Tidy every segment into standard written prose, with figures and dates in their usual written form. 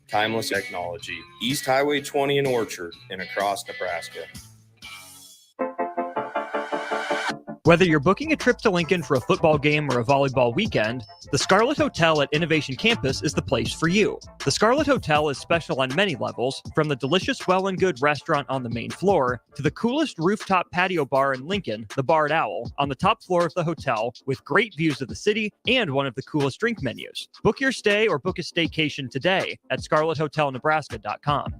timeless technology. East Highway 20 in Orchard and across Nebraska. Whether you're booking a trip to Lincoln for a football game or a volleyball weekend, the Scarlet Hotel at Innovation Campus is the place for you. The Scarlet Hotel is special on many levels, from the delicious Well and Good restaurant on the main floor to the coolest rooftop patio bar in Lincoln, the Barred Owl, on the top floor of the hotel with great views of the city and one of the coolest drink menus. Book your stay or book a staycation today at scarlethotelnebraska.com.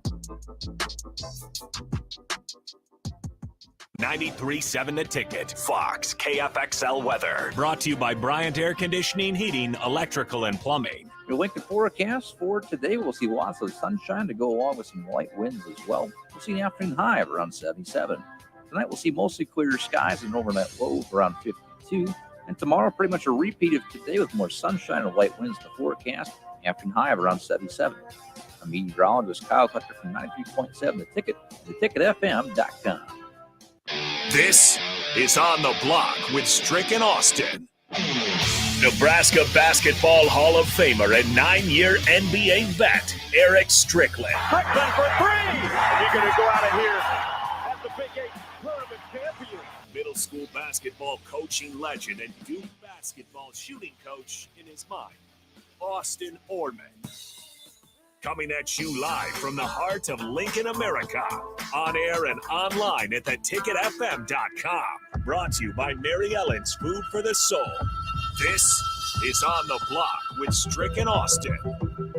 93.7 The Ticket, Fox, KFXL weather. Brought to you by Bryant Air Conditioning, Heating, Electrical, and Plumbing. Your Lincoln forecast for today, we'll see lots of sunshine to go along with some light winds as well. We'll see an afternoon high of around 77. Tonight, we'll see mostly clear skies and overnight low of around 52. And tomorrow, pretty much a repeat of today with more sunshine and light winds in the forecast. Afternoon high of around 77. I'm meteorologist Kyle Tucker from 93.7 The Ticket, theticketfm.com. This is On the Block with Strick and Austin. Nebraska Basketball Hall of Famer and 9-year NBA vet, Eric Strickland. Strickland for three! You're going to go out of here as the Big 8 tournament champion. Middle school basketball coaching legend and Duke basketball shooting coach in his mind, Austin Orman. Coming at you live from the heart of Lincoln, America. On air and online at theticketfm.com. Brought to you by Mary Ellen's Food for the Soul. This is On the Block with Strick and Austin.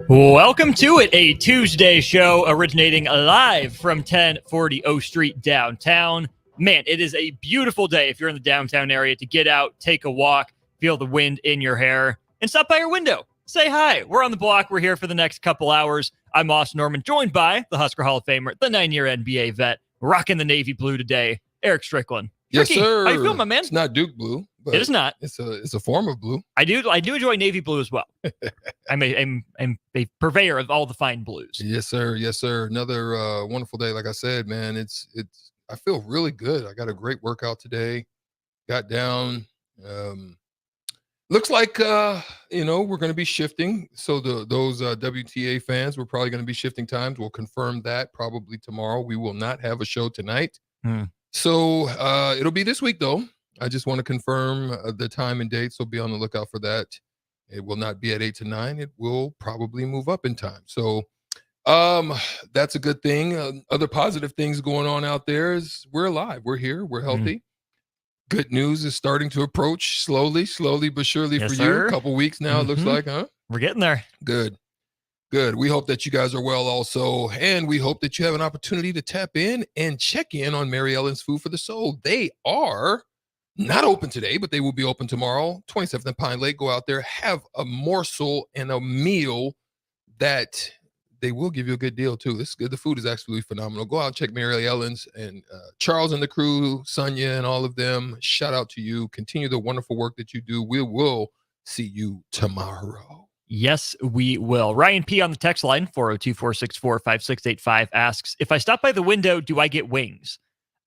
Welcome to it, a Tuesday show originating live from 1040 O Street downtown. Man, it is a beautiful day if you're in the downtown area to get out, take a walk, feel the wind in your hair, and stop by your window. Say hi. We're on the block. We're here for the next couple hours. I'm Austin Norman, joined by the Husker Hall of Famer, the 9-year NBA vet, rocking the navy blue today, Eric Strickland. Yes, Tricky, sir. how you feeling, my man? It's not Duke blue. But it is not. It's a form of blue. I do enjoy navy blue as well. I'm a purveyor of all the fine blues. Yes, sir. Yes, sir. Another wonderful day. Like I said, man, I feel really good. I got a great workout today. Got down. Looks like, we're going to be shifting. So those WTA fans, we're probably going to be shifting times. We'll confirm that probably tomorrow. We will not have a show tonight. So it'll be this week, though. I just want to confirm the time and date, so be on the lookout for that. It will not be at 8 to 9. It will probably move up in time. So that's a good thing. Other positive things going on out there is we're alive. We're here. We're healthy. Good news is starting to approach slowly but surely for you. A couple weeks now, it looks like, huh? We're getting there. Good. We hope that you guys are well also, and we hope that you have an opportunity to tap in and check in on Mary Ellen's Food for the Soul. They are not open today, but they will be open tomorrow, 27th and Pine Lake. Go out there, have a morsel and a meal that they will give you a good deal too. This is good. The food is absolutely phenomenal. Go out and check Mary Ellen's and Charles and the crew, Sonia and all of them. Shout out to you. Continue the wonderful work that you do. We will see you tomorrow. Yes, we will. Ryan P. on the text line, 402-464-5685, asks, if I stop by the window, do I get wings?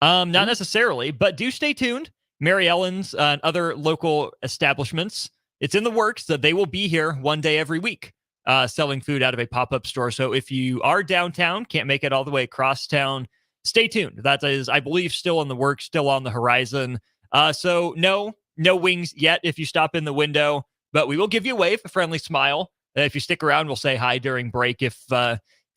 Not necessarily, but do stay tuned. Mary Ellen's and other local establishments, it's in the works that they will be here one day every week. Selling food out of a pop-up store. So if you are downtown, can't make it all the way across town, stay tuned. That is, I believe, still in the works, still on the horizon. So no wings yet if you stop in the window, but we will give you a wave, a friendly smile. If you stick around, we'll say hi during break. If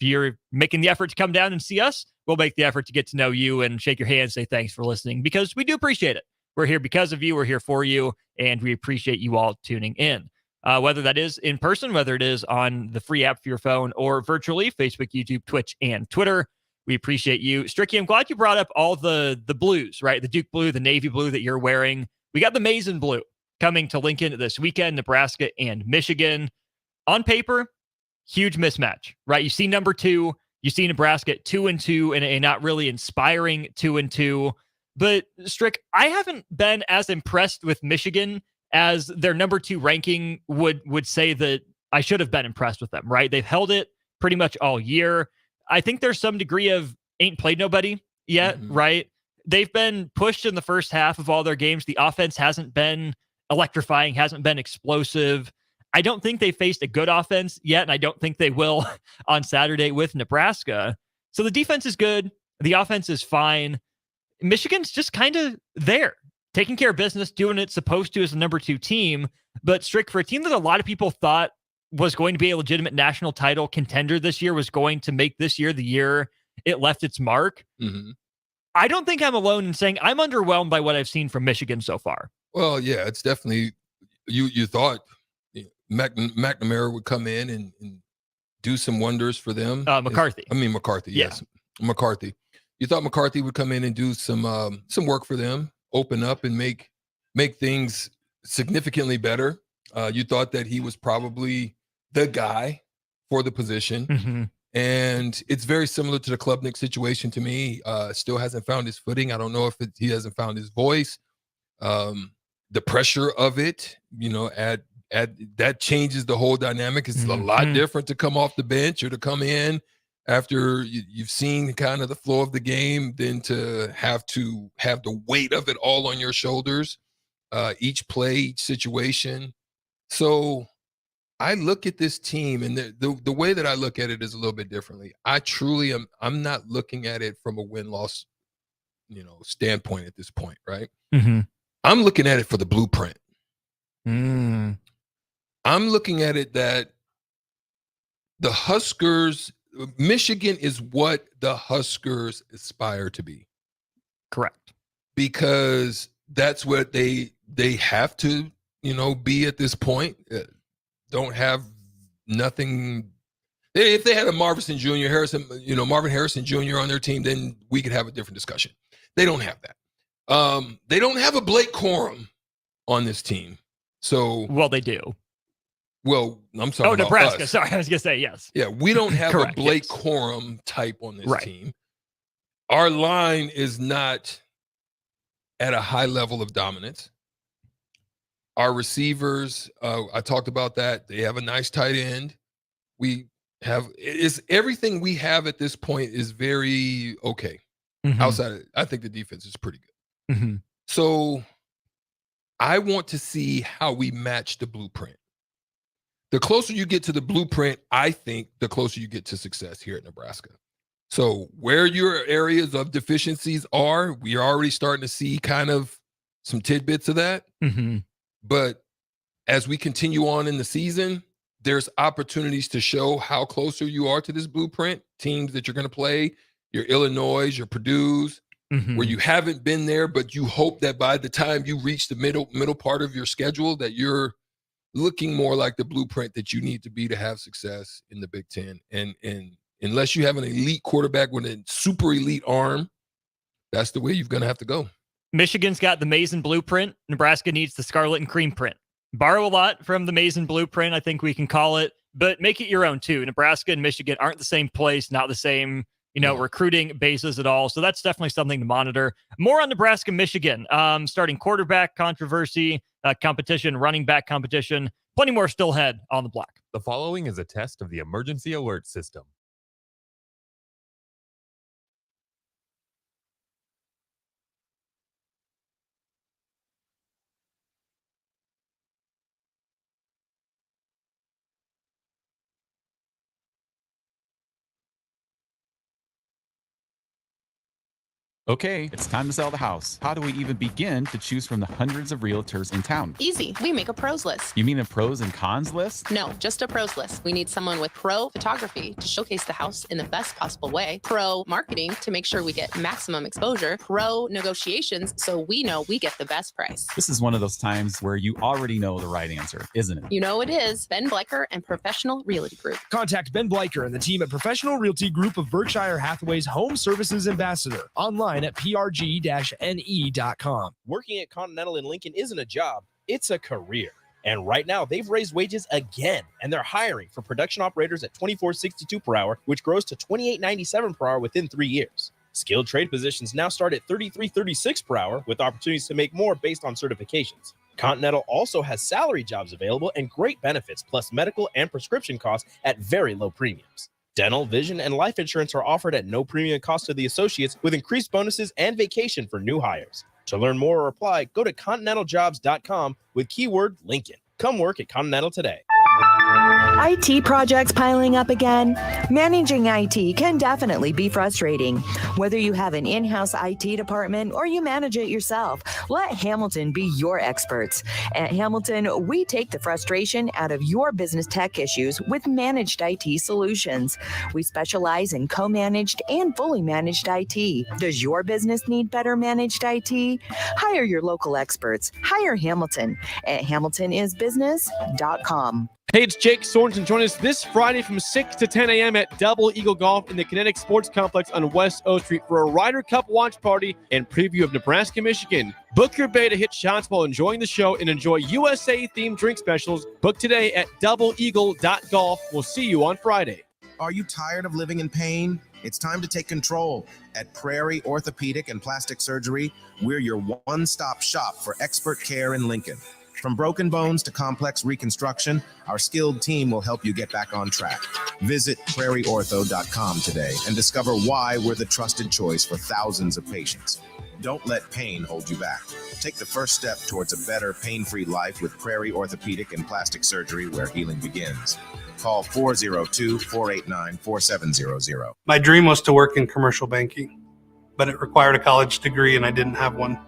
you're making the effort to come down and see us, we'll make the effort to get to know you and shake your hand, say thanks for listening, because we do appreciate it. We're here because of you. We're here for you, and we appreciate you all tuning in. Whether that is in person, whether it is on the free app for your phone or virtually, Facebook, YouTube, Twitch, and Twitter. We appreciate you. Stricky, I'm glad you brought up all the blues, right? The Duke blue, the navy blue that you're wearing. We got the Mason blue coming to Lincoln this weekend, Nebraska and Michigan. On paper, huge mismatch, right? You see number 2, you see Nebraska at 2-2 and a not really inspiring 2-2. But Strick, I haven't been as impressed with Michigan as their number 2 ranking would say that I should have been impressed with them, right? They've held it pretty much all year. I think there's some degree of ain't played nobody yet, right? They've been pushed in the first half of all their games. The offense hasn't been electrifying, hasn't been explosive. I don't think they faced a good offense yet, and I don't think they will on Saturday with Nebraska. So the defense is good. The offense is fine. Michigan's just kind of there, taking care of business, doing it supposed to as the number 2 team. But Strick, for a team that a lot of people thought was going to be a legitimate national title contender this year, was going to make this year the year it left its mark. Mm-hmm. I don't think I'm alone in saying I'm underwhelmed by what I've seen from Michigan so far. Well, yeah, it's definitely, you thought McNamara would come in and do some wonders for them. McCarthy. Yes. McCarthy. You thought McCarthy would come in and do some work for them, open up and make things significantly better. You thought that he was probably the guy for the position. Mm-hmm. And it's very similar to the Klubnik situation to me. Still hasn't found his footing. I don't know if he hasn't found his voice. The pressure of it, at that changes the whole dynamic. It's a lot different to come off the bench or to come in after you've seen kind of the flow of the game than to have the weight of it all on your shoulders, each play, each situation. So I look at this team, and the way that I look at it is a little bit differently. I truly am. I'm not looking at it from a win-loss, standpoint at this point, right? Mm-hmm. I'm looking at it for the blueprint. Mm. I'm looking at it that the Huskers, Michigan is what the Huskers aspire to be. Correct. Because that's what they have to, be at this point. Don't have nothing. If they had a Marvin Harrison Jr. on their team, then we could have a different discussion. They don't have that. They don't have a Blake Corum on this team. So, well, they do. Well, I'm talking about Nebraska. us. Sorry, I was gonna say yes. Yeah, we don't have Correct, a Blake yes. Corum type on this team. Our line is not at a high level of dominance. Our receivers, I talked about that. They have a nice tight end. Everything we have at this point is very okay. Mm-hmm. Outside of it, I think the defense is pretty good. Mm-hmm. So I want to see how we match the blueprint. The closer you get to the blueprint, I think the closer you get to success here at Nebraska. So where your areas of deficiencies are, we are already starting to see kind of some tidbits of that. Mm-hmm. But as we continue on in the season, there's opportunities to show how closer you are to this blueprint. Teams that you're going to play, your Illinois, your Purdue's, where you haven't been there, but you hope that by the time you reach the middle part of your schedule, that you're looking more like the blueprint that you need to be to have success in the Big Ten. And unless you have an elite quarterback with a super elite arm, that's the way you're going to have to go. Michigan's got the Mason blueprint. Nebraska needs the Scarlet and Cream print. Borrow a lot from the Mason blueprint, I think we can call it, but make it your own too. Nebraska and Michigan aren't the same place, not the same, recruiting bases at all. So that's definitely something to monitor. More on Nebraska-Michigan. Starting quarterback controversy, competition, running back competition. Plenty more still ahead on the block. The following is a test of the emergency alert system. Okay, it's time to sell the house. How do we even begin to choose from the hundreds of realtors in town? Easy. We make a pros list. You mean a pros and cons list? No, just a pros list. We need someone with pro photography to showcase the house in the best possible way, pro marketing to make sure we get maximum exposure, pro negotiations so we know we get the best price. This is one of those times where you already know the right answer, isn't it? You know it is. Ben Blecker and Professional Realty Group. Contact Ben Blecker and the team at Professional Realty Group of Berkshire Hathaway's Home Services Ambassador. Online at prg-ne.com. Working at Continental in Lincoln isn't a job, it's a career. And right now, they've raised wages again, and they're hiring for production operators at $24.62 per hour, which grows to $28.97 per hour within 3 years. Skilled trade positions now start at $33.36 per hour, with opportunities to make more based on certifications. Continental also has salary jobs available and great benefits, plus medical and prescription costs at very low premiums. Dental, vision, and life insurance are offered at no premium cost to the associates, with increased bonuses and vacation for new hires. To learn more or apply, go to continentaljobs.com with keyword Lincoln. Come work at Continental today. IT projects piling up again? Managing IT can definitely be frustrating. Whether you have an in-house IT department or you manage it yourself, let Hamilton be your experts. At Hamilton, we take the frustration out of your business tech issues with managed IT solutions. We specialize in co-managed and fully managed IT. Does your business need better managed IT? Hire your local experts. Hire Hamilton at hamiltonisbusiness.com. Hey, it's Jake Sorensen. Join us this Friday from 6 to 10 a.m. at Double Eagle Golf in the Kinetic Sports Complex on West O Street for a Ryder Cup watch party and preview of Nebraska-Michigan. Book your bay to hit shots while enjoying the show and enjoy USA-themed drink specials. Book today at doubleeagle.golf. We'll see you on Friday. Are you tired of living in pain? It's time to take control. At Prairie Orthopedic and Plastic Surgery, we're your one-stop shop for expert care in Lincoln. From broken bones to complex reconstruction, our skilled team will help you get back on track. Visit prairieortho.com today and discover why we're the trusted choice for thousands of patients. Don't let pain hold you back. Take the first step towards a better pain-free life with Prairie Orthopedic and Plastic Surgery, where healing begins. Call 402-489-4700. My dream was to work in commercial banking, but it required a college degree and I didn't have one.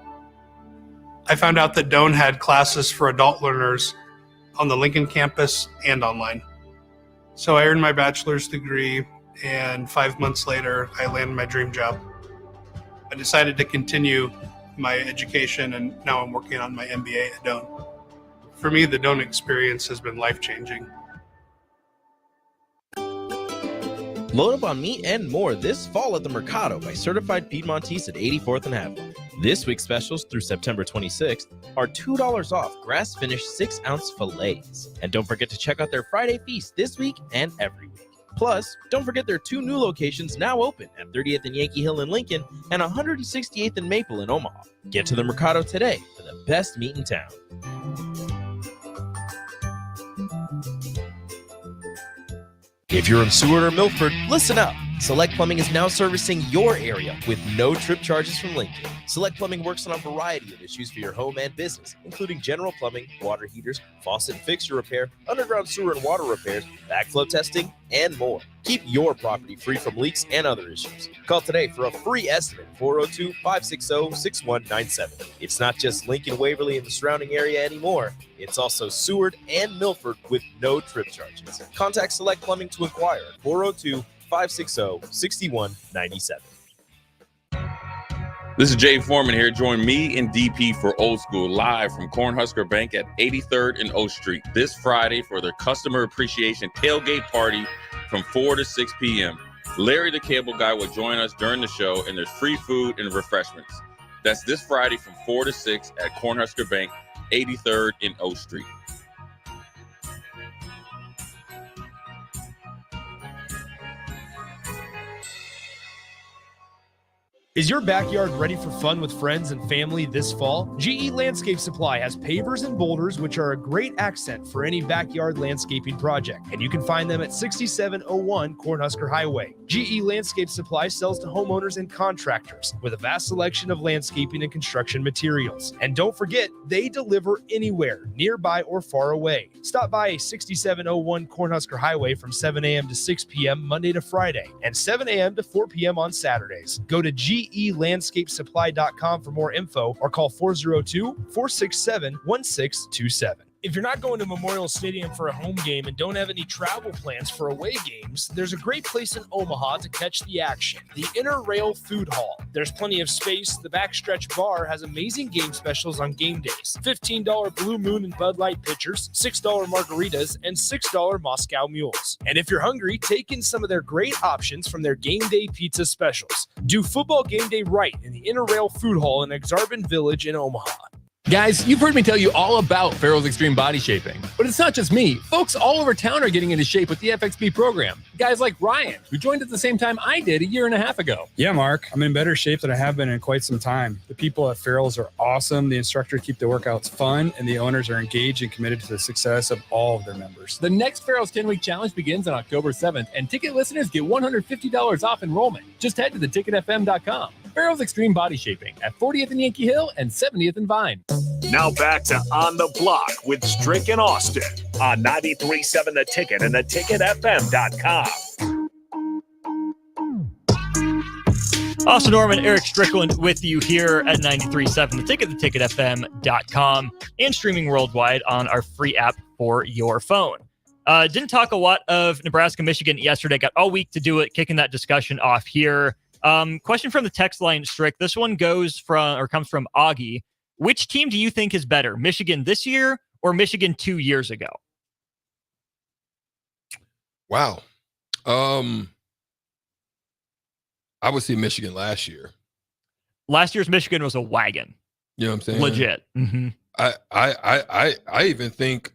I found out that Doane had classes for adult learners on the Lincoln campus and online. So I earned my bachelor's degree, and 5 months later, I landed my dream job. I decided to continue my education, and now I'm working on my MBA at Doane. For me, the Doane experience has been life-changing. Load up on meat and more this fall at the Mercado by Certified Piedmontese at 84th and Havelock. This week's specials through September 26th are $2 off grass-finished 6-ounce fillets. And don't forget to check out their Friday feast this week and every week. Plus, don't forget their 2 new locations now open at 30th and Yankee Hill in Lincoln and 168th and Maple in Omaha. Get to the Mercado today for the best meat in town. If you're in Seward or Milford, listen up. Select Plumbing is now servicing your area with no trip charges from Lincoln. Select Plumbing works on a variety of issues for your home and business, including general plumbing, water heaters, faucet and fixture repair, underground sewer and water repairs, backflow testing, and more. Keep your property free from leaks and other issues. Call today for a free estimate, 402-560-6197. It's not just Lincoln, Waverly, and the surrounding area anymore. It's also Seward and Milford with no trip charges. Contact Select Plumbing to inquire at 402-560-6197. This is Jay Foreman here. Join me and DP for Old School live from Cornhusker Bank at 83rd and O Street this Friday for their customer appreciation tailgate party from 4 to 6 p.m. Larry the Cable Guy will join us during the show, and there's free food and refreshments. That's this Friday from 4 to 6 at Cornhusker Bank, 83rd and O Street. Is your backyard ready for fun with friends and family this fall? GE Landscape Supply has pavers and boulders, which are a great accent for any backyard landscaping project. And you can find them at 6701 Cornhusker Highway. GE Landscape Supply sells to homeowners and contractors with a vast selection of landscaping and construction materials. And don't forget, they deliver anywhere, nearby or far away. Stop by 6701 Cornhusker Highway from 7 a.m. to 6 p.m. Monday to Friday and 7 a.m. to 4 p.m. on Saturdays. Go to GELandscapesupply.com for more info or call 402-467-1627. If you're not going to Memorial Stadium for a home game and don't have any travel plans for away games, there's a great place in Omaha to catch the action, the Inner Rail Food Hall. There's plenty of space. The Backstretch Bar has amazing game specials on game days. $15 Blue Moon and Bud Light pitchers, $6 margaritas, and $6 Moscow Mules. And if you're hungry, take in some of their great options from their game day pizza specials. Do football game day right in the Inner Rail Food Hall in Exarban Village in Omaha. Guys, you've heard me tell you all about Farrell's Extreme Body Shaping. But it's not just me. Folks all over town are getting into shape with the FXB program. Guys like Ryan, who joined at the same time I did 1.5 years ago. Yeah, Mark, I'm in better shape than I have been in quite some time. The people at Farrell's are awesome. The instructors keep the workouts fun, and the owners are engaged and committed to the success of all of their members. The next Farrell's 10-week challenge begins on October 7th, and ticket listeners get $150 off enrollment. Just head to theticketfm.com. Farrell's Extreme Body Shaping at 40th and Yankee Hill and 70th and Vine. Now back to On the Block with Strick and Austin on 93.7 The Ticket and theticketfm.com. Austin Norman, Eric Strickland with you here at 93.7 The Ticket, theticketfm.com, and streaming worldwide on our free app for your phone. Didn't talk a lot of Nebraska-Michigan yesterday. Got all week to do it, kicking that discussion off here. Question from the text line, Strick. This one comes from Augie. Which team do you think is better, Michigan this year or Michigan 2 years ago? Wow. I would say Michigan last year. Last year's Michigan was a wagon. You know what I'm saying? Legit. Mm-hmm. I even think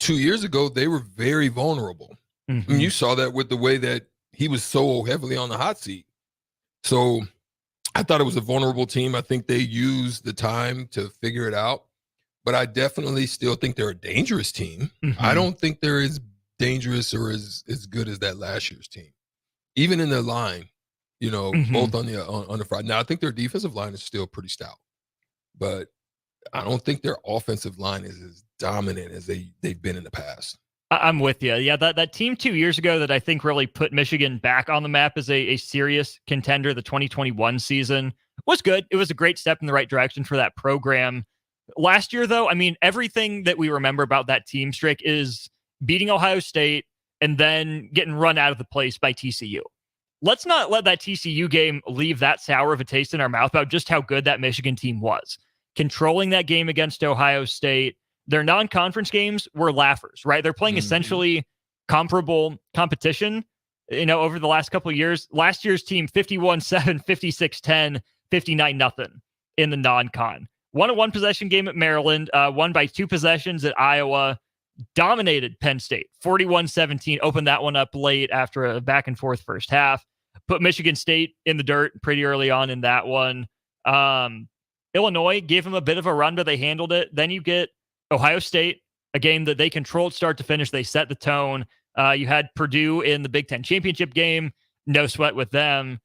2 years ago they were very vulnerable. Mm-hmm. I mean, you saw that with the way that he was so heavily on the hot seat. So I thought it was a vulnerable team. I think they used the time to figure it out. But I definitely still think they're a dangerous team. Mm-hmm. I don't think they're as dangerous or as good as that last year's team. Even in their line, both on the front. Now, I think their defensive line is still pretty stout, but I don't think their offensive line is as dominant as they've been in the past. I'm with you. Yeah, that team 2 years ago that I think really put Michigan back on the map as a serious contender, the 2021 season, was good. It was a great step in the right direction for that program. Last year, though, I mean, everything that we remember about that team, Strick, is beating Ohio State and then getting run out of the place by TCU. Let's not let that TCU game leave that sour of a taste in our mouth about just how good that Michigan team was. Controlling that game against Ohio State, their non-conference games were laughers, right? They're playing essentially comparable competition, over the last couple of years. Last year's team, 51-7, 56-10, 59-0 in the non-con. Won a one-possession game at Maryland, won by 2 possessions at Iowa, dominated Penn State, 41-17, opened that one up late after a back-and-forth first half, put Michigan State in the dirt pretty early on in that one. Illinois gave them a bit of a run, but they handled it. Then you get Ohio State, a game that they controlled start to finish. They set the tone. You had Purdue in the Big Ten championship game, no sweat with them.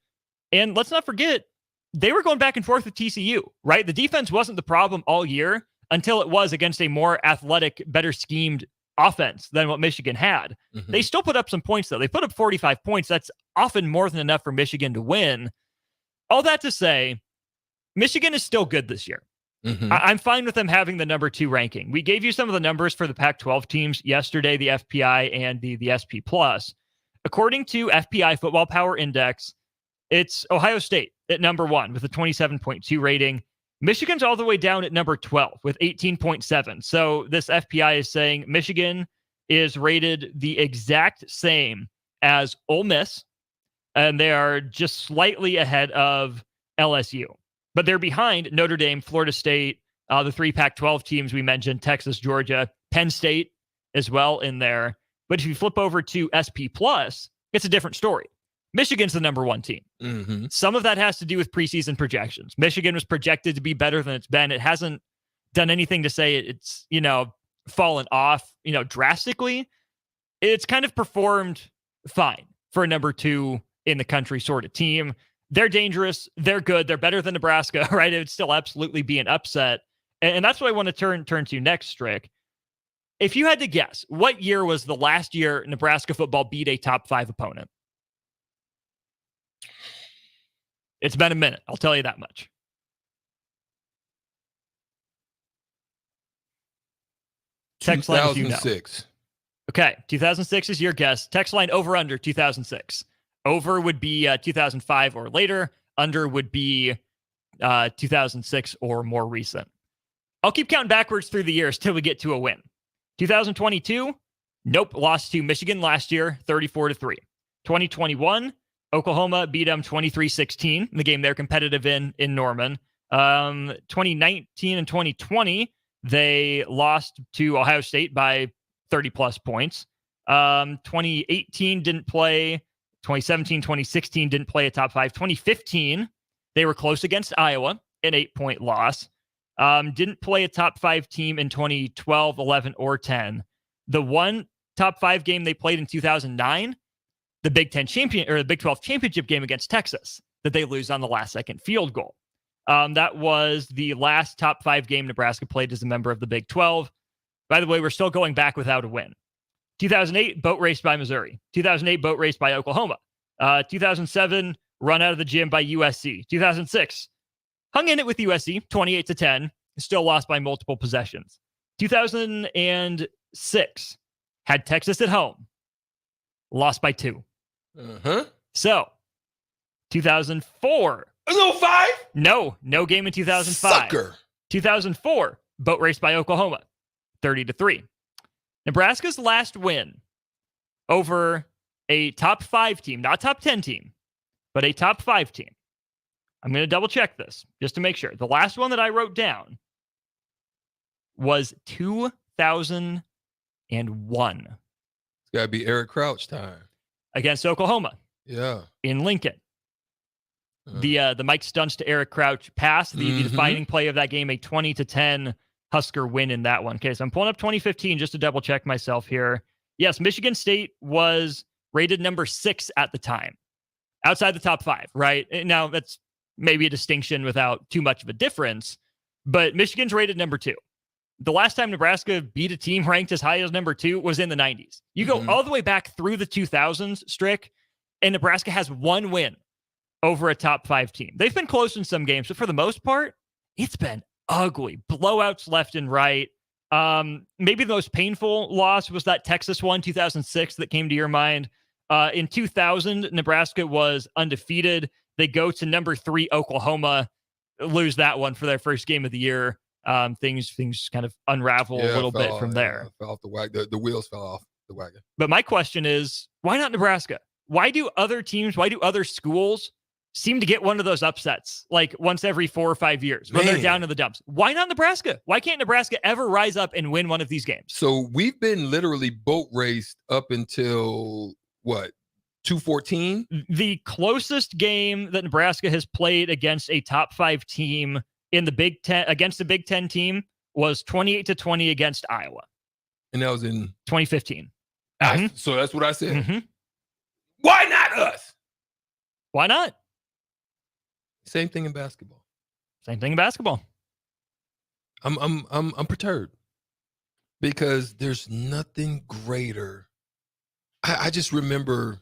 And let's not forget, they were going back and forth with TCU, right? The defense wasn't the problem all year until it was against a more athletic, better schemed offense than what Michigan had. Mm-hmm. They still put up some points, though. They put up 45 points. That's often more than enough for Michigan to win. All that to say, Michigan is still good this year. Mm-hmm. I'm fine with them having the number 2 ranking. We gave you some of the numbers for the Pac-12 teams yesterday, the FPI and the SP+. According to FPI Football Power Index, it's Ohio State at number 1 with a 27.2 rating. Michigan's all the way down at number 12 with 18.7. So this FPI is saying Michigan is rated the exact same as Ole Miss, and they are just slightly ahead of LSU. But they're behind Notre Dame, Florida State, the 3 Pac-12 teams we mentioned, Texas, Georgia, Penn State as well in there. But if you flip over to SP+, it's a different story. Michigan's the number 1 team. Mm-hmm. Some of that has to do with preseason projections. Michigan was projected to be better than it's been. It hasn't done anything to say it's, fallen off, drastically. It's kind of performed fine for a number 2 in the country sort of team. They're dangerous. They're good. They're better than Nebraska, right? It would still absolutely be an upset. And that's what I want to turn to next, Strick. If you had to guess, what year was the last year Nebraska football beat a top 5 opponent? It's been a minute. I'll tell you that much. Text line, 2006. Okay, 2006 is your guess. Text line over under 2006. Over would be 2005 or later. Under would be 2006 or more recent. I'll keep counting backwards through the years till we get to a win. 2022, nope, lost to Michigan last year, 34-3. 2021, Oklahoma beat them 23-16 in the game they're competitive in Norman. 2019 and 2020, they lost to Ohio State by 30-plus points. 2018 didn't play. 2017, 2016 didn't play a top 5. 2015, they were close against Iowa, an 8-point loss. Didn't play a top 5 team in 2012, 11, or 10. The one top 5 game they played in 2009, the Big 12 championship game against Texas, that they lose on the last second field goal. That was the last top 5 game Nebraska played as a member of the Big 12. By the way, we're still going back without a win. 2008, boat race by Missouri. 2008, boat race by Oklahoma. 2007, run out of the gym by USC. 2006, hung in it with USC, 28-10, still lost by multiple possessions. 2006, had Texas at home, lost by 2. So, 2004. No 5? No game in 2005. Sucker. 2004, boat race by Oklahoma, 30-3. Nebraska's last win over a top 5 team, not top 10 team, but a top 5 team. I'm going to double check this just to make sure. The last one that I wrote down was 2001. It's got to be Eric Crouch time. Against Oklahoma. Yeah. In Lincoln. The Mike Stunts to Eric Crouch pass, the defining play of that game, a 20-10 Husker win in that one. Okay, so I'm pulling up 2015 just to double check myself here. Yes, Michigan State was rated number 6 at the time, outside the top 5, right? Now, that's maybe a distinction without too much of a difference, but Michigan's rated number 2. The last time Nebraska beat a team ranked as high as number 2 was in the 90s. You go all the way back through the 2000s, Strick, and Nebraska has 1 win over a top 5 team. They've been close in some games, but for the most part, it's been ugly. Blowouts left and right. Maybe the most painful loss was that Texas one, 2006, that came to your mind. In 2000, Nebraska was undefeated. They go to number 3, Oklahoma, lose that one for their first game of the year. Things kind of unravel a little bit from there. Fell off the wagon. The wheels fell off the wagon. But my question is, why not Nebraska? Why do other teams, why do other schools seem to get one of those upsets like once every 4 or 5 years when they're down in the dumps? Why not Nebraska? Why can't Nebraska ever rise up and win one of these games? So we've been literally boat raced up until what, 2014? The closest game that Nebraska has played against a top 5 team in the Big Ten, against the Big Ten team, was 28-20 against Iowa. And that was in 2015. So that's what I said. Why not us? Why not? Same thing in basketball. Same thing in basketball. I'm perturbed because there's nothing greater. I just remember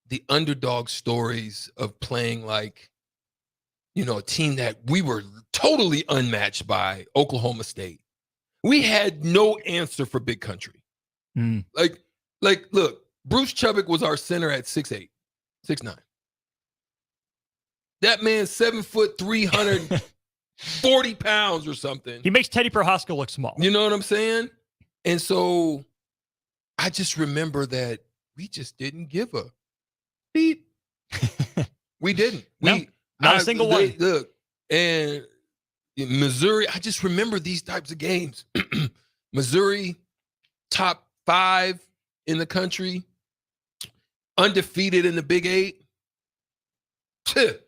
the underdog stories of playing like, a team that we were totally unmatched by, Oklahoma State. We had no answer for Big Country. Like, look, Bruce Chubbuck was our center at 6'8", 6'9". That man's 7 foot, 340 pounds or something. He makes Teddy Prohaska look small. You know what I'm saying? And so I just remember that we just didn't give a beep. We didn't. Not a single one. Look, and in Missouri, I just remember these types of games. Missouri, top 5 in the country, undefeated in the Big 8. Spit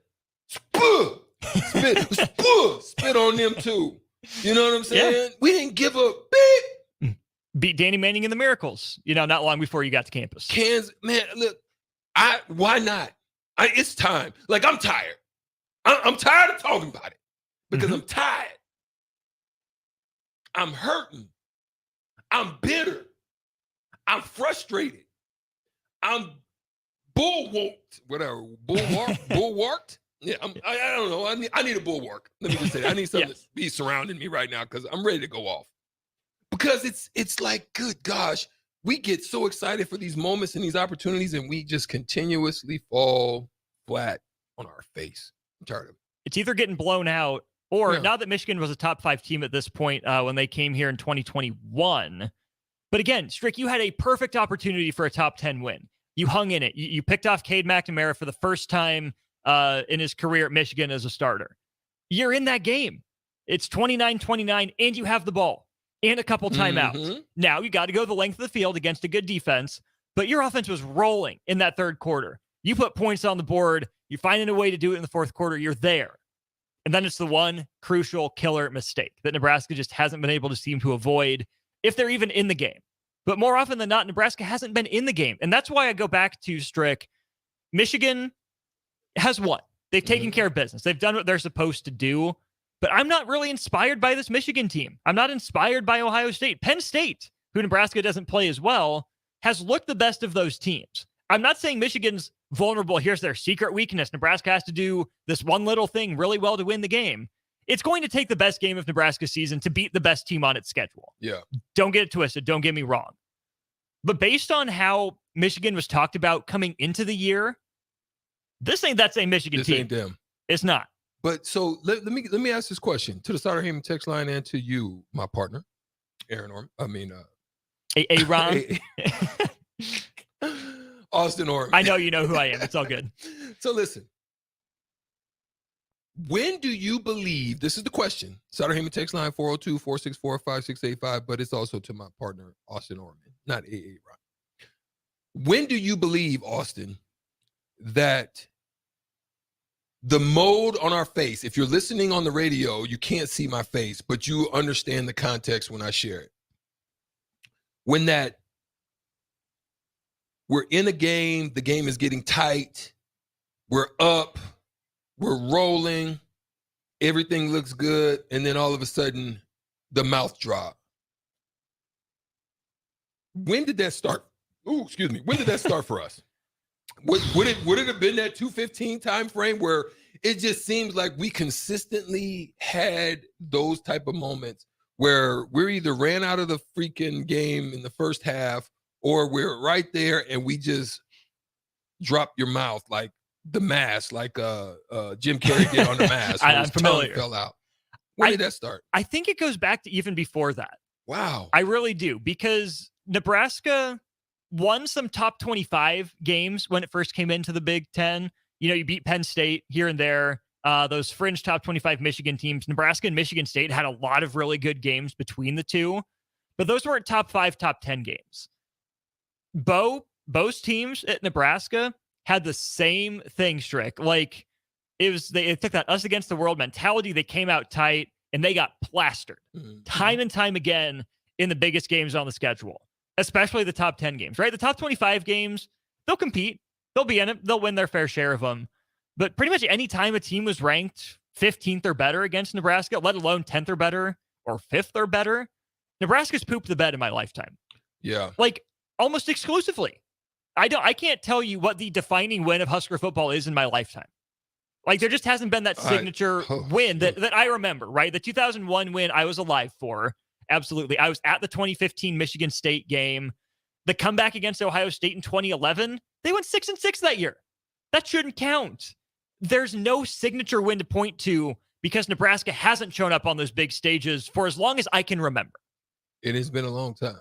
on them too. You know what I'm saying? Yeah. We didn't give a beep. Beat Danny Manning in the Miracles, not long before you got to campus. Kansas, man, look, why not? It's time. Like, I'm tired. I'm tired of talking about it because I'm tired. I'm hurting. I'm bitter. I'm frustrated. I'm bulwarked. Bulwarked? Yeah, I don't know. I need a bulwark. Let me just say that. I need something to be surrounding me right now because I'm ready to go off. Because it's like, good gosh, we get so excited for these moments and these opportunities, and we just continuously fall flat on our face. I'm tired of it. It's either getting blown out, or now that Michigan was a top 5 team at this point when they came here in 2021. But again, Strick, you had a perfect opportunity for a top 10 win. You hung in it. You picked off Cade McNamara for the first time in his career at Michigan as a starter. You're in that game. It's 29-29, and you have the ball and a couple timeouts. Now you got to go the length of the field against a good defense, but your offense was rolling in that third quarter. You put points on the board. You're finding a way to do it in the fourth quarter. You're there. And then it's the one crucial killer mistake that Nebraska just hasn't been able to seem to avoid if they're even in the game. But more often than not, Nebraska hasn't been in the game. And that's why I go back to Strick. Michigan has won. They've taken care of business. They've done what they're supposed to do. But I'm not really inspired by this Michigan team. I'm not inspired by Ohio State. Penn State, who Nebraska doesn't play as well, has looked the best of those teams. I'm not saying Michigan's vulnerable. Here's their secret weakness. Nebraska has to do this one little thing really well to win the game. It's going to take the best game of Nebraska's season to beat the best team on its schedule. Yeah. Don't get it twisted. Don't get me wrong. But based on how Michigan was talked about coming into the year, this ain't that same Michigan team. Ain't them. It's not. But so let me ask this question to the Starter Heyman text line and to you, my partner, Aaron Orm. Ron. Austin Orm. I know you know who I am. It's all good. So listen. When do you believe, this is the question, Starter Heyman text line 402-464-5685, but it's also to my partner, Austin Orman, not A.A. Ron. When do you believe, Austin, that the mode on our face, if you're listening on the radio, you can't see my face, but you understand the context when I share it. When that we're in a game, the game is getting tight, we're up, we're rolling, everything looks good, and then all of a sudden, the mouth drop. When did that start? When did that start for us? Would it have been that 2:15 time frame where it just seems like we consistently had those type of moments where we're either ran out of the freaking game in the first half or we're right there and we just drop your mouth like the mask, like Jim Carrey did on the mask. I'm familiar. Fell out. When did that start? I think it goes back to even before that. Wow. I really do, because Nebraska won some top 25 games when it first came into the Big Ten. You know, you beat Penn State here and there. Those fringe top 25 Michigan teams, Nebraska and Michigan State had a lot of really good games between the two, but those weren't top 5, top 10 games. Both teams at Nebraska had the same thing, Strick. Like, they took that us against the world mentality. They came out tight and they got plastered time and time again in the biggest games on the schedule, especially the top 10 games, right? The top 25 games, they'll compete. They'll be in it. They'll win their fair share of them. But pretty much any time a team was ranked 15th or better against Nebraska, let alone 10th or better or 5th or better, Nebraska's pooped the bed in my lifetime. Yeah. Like, almost exclusively. I can't tell you what the defining win of Husker football is in my lifetime. Like, there just hasn't been that signature win that I remember, right? The 2001 win I was alive for. Absolutely. I was at the 2015 Michigan State game. The comeback against Ohio State in 2011, they went 6-6 that year. That shouldn't count. There's no signature win to point to because Nebraska hasn't shown up on those big stages for as long as I can remember. It has been a long time.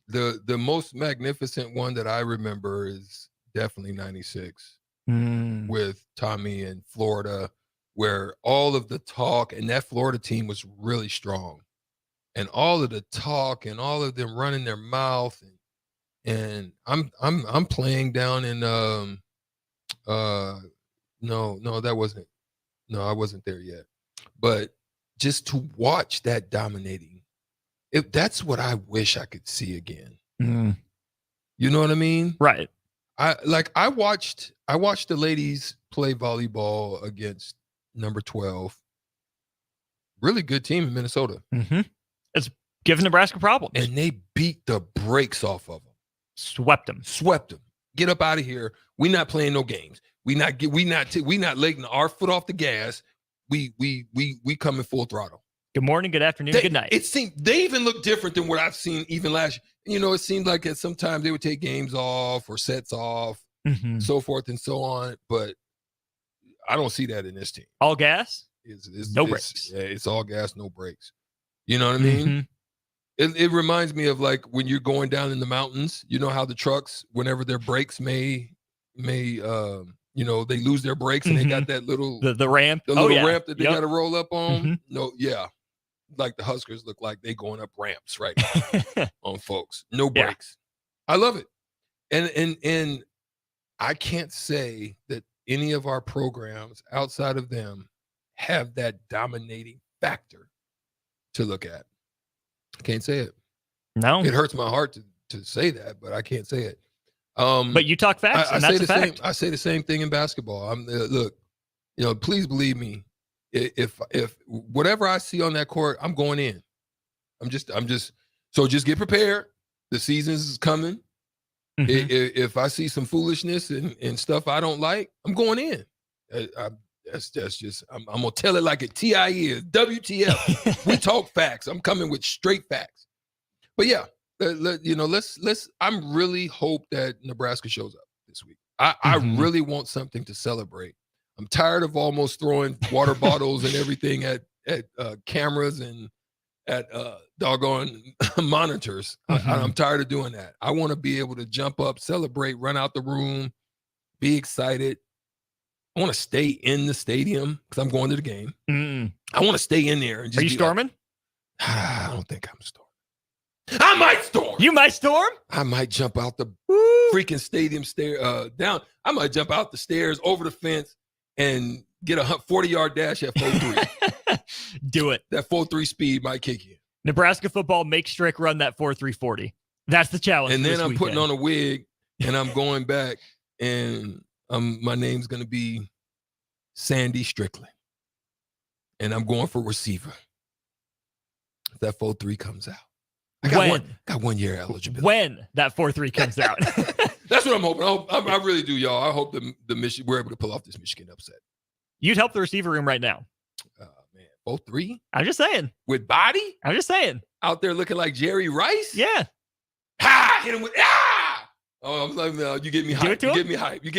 The most magnificent one that I remember is definitely 96 with Tommy in Florida, where all of the talk, and that Florida team was really strong, and all of the talk and all of them running their mouth, and I'm playing down in I wasn't there yet, but just to watch that dominating, that's what I wish I could see again. You know what I mean? Right. I watched the ladies play volleyball against number 12. Really good team in Minnesota. It's given Nebraska problems. And they beat the brakes off of them. Swept them. Get up out of here. We're not playing no games. We not letting our foot off the gas. We coming full throttle. Good morning, good afternoon, good night. It seemed they even look different than what I've seen even last year. You know, it seemed like sometimes they would take games off or sets off, so forth and so on. But I don't see that in this team. All gas? No brakes. Yeah, it's all gas, no brakes. You know what I mean? It reminds me of like when you're going down in the mountains, you know how the trucks, whenever their brakes may they lose their brakes and they got that little the ramp. The little ramp that they got to roll up on. Like the Huskers look like they going up ramps right now on folks. No brakes. I love it. And I can't say that any of our programs outside of them have that dominating factor to look at. I can't say it. No. It hurts my heart to say that, but I can't say it. But you talk facts, and that's a fact. I say the same thing in basketball. Look, please believe me. If whatever I see on that court, I'm going in. So just get prepared. The season's coming. Mm-hmm. If I see some foolishness and stuff I don't like, I'm going in. That's just I'm gonna tell it like a TIE is. WTF. We talk facts. I'm coming with straight facts. But yeah, let's. I'm really hope that Nebraska shows up this week. I really want something to celebrate. I'm tired of almost throwing water bottles and everything at cameras and at doggone monitors. I'm tired of doing that. I want to be able to jump up, celebrate, run out the room, be excited. I want to stay in the stadium because I'm going to the game. I want to stay in there. And just Are you storming? I don't think I'm storming. I might storm. You might storm? I might jump out the freaking stadium down. I might jump out the stairs, over the fence, and get a 40-yard dash at 4.3. Do it. That 4.3 speed might kick you. Nebraska football, make Strick run that 4.340. That's the challenge. And then I'm weekend. putting on a wig, and I'm going back, and my name's going to be Sandy Strickland. And I'm going for receiver. If that 4.3 comes out. I got 1 year eligibility. When that 4.3 comes out. That's what I'm hoping. I really do, y'all. I hope the Michigan we're able to pull off this Michigan upset. You'd help the receiver room right now. Man, 4.3? I'm just saying. With body? I'm just saying. Out there looking like Jerry Rice? Yeah. Ha! Hit him with Oh, I'm like, no, you get me hype. You get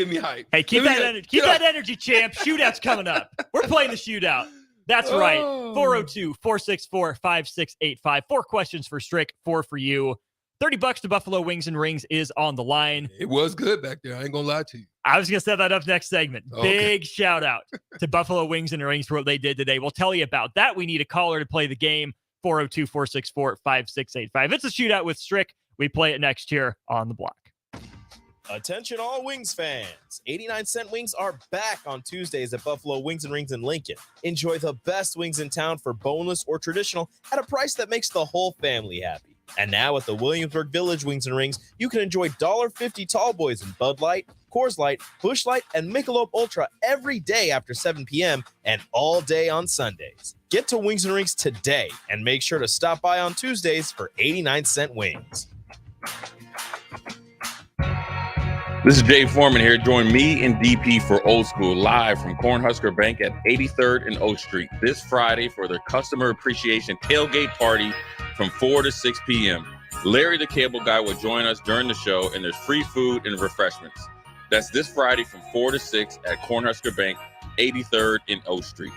me hype. Hey, keep that energy. Keep that energy, champ. Shootout's coming up. We're playing the shootout. That's right. 402-464-5685. 4 questions for Strick, 4 for you. $30 to Buffalo Wings and Rings is on the line. It was good back there. I ain't gonna lie to you. I was gonna set that up next segment. Okay. Big shout out to Buffalo Wings and Rings for what they did today. We'll tell you about that. We need a caller to play the game. 402-464-5685. It's a shootout with Strick. We play it next here on the block. Attention all Wings fans. 89-cent wings are back on Tuesdays at Buffalo Wings and Rings in Lincoln. Enjoy the best wings in town for boneless or traditional at a price that makes the whole family happy. And now at the Williamsburg Village Wings and Rings, you can enjoy $1.50 tall boys in Bud Light, Coors Light, Busch Light, and Michelob Ultra every day after 7 p.m. and all day on Sundays. Get to Wings and Rings today and make sure to stop by on Tuesdays for 89-cent wings. This is Jay Foreman here. Join me and DP for Old School live from Cornhusker Bank at 83rd and O Street this Friday for their customer appreciation tailgate party from 4 to 6 p.m. Larry the Cable Guy will join us during the show, and there's free food and refreshments. That's this Friday from 4 to 6 at Cornhusker Bank, 83rd and O Street.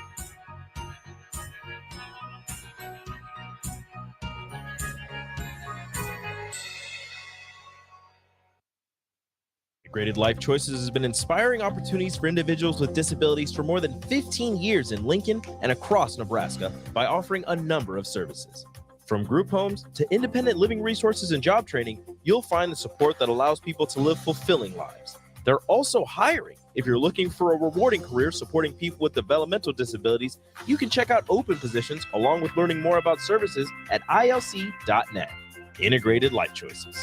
Integrated Life Choices has been inspiring opportunities for individuals with disabilities for more than 15 years in Lincoln and across Nebraska by offering a number of services. From group homes to independent living resources and job training, you'll find the support that allows people to live fulfilling lives. They're also hiring. If you're looking for a rewarding career supporting people with developmental disabilities, you can check out open positions along with learning more about services at ilc.net. Integrated Life Choices.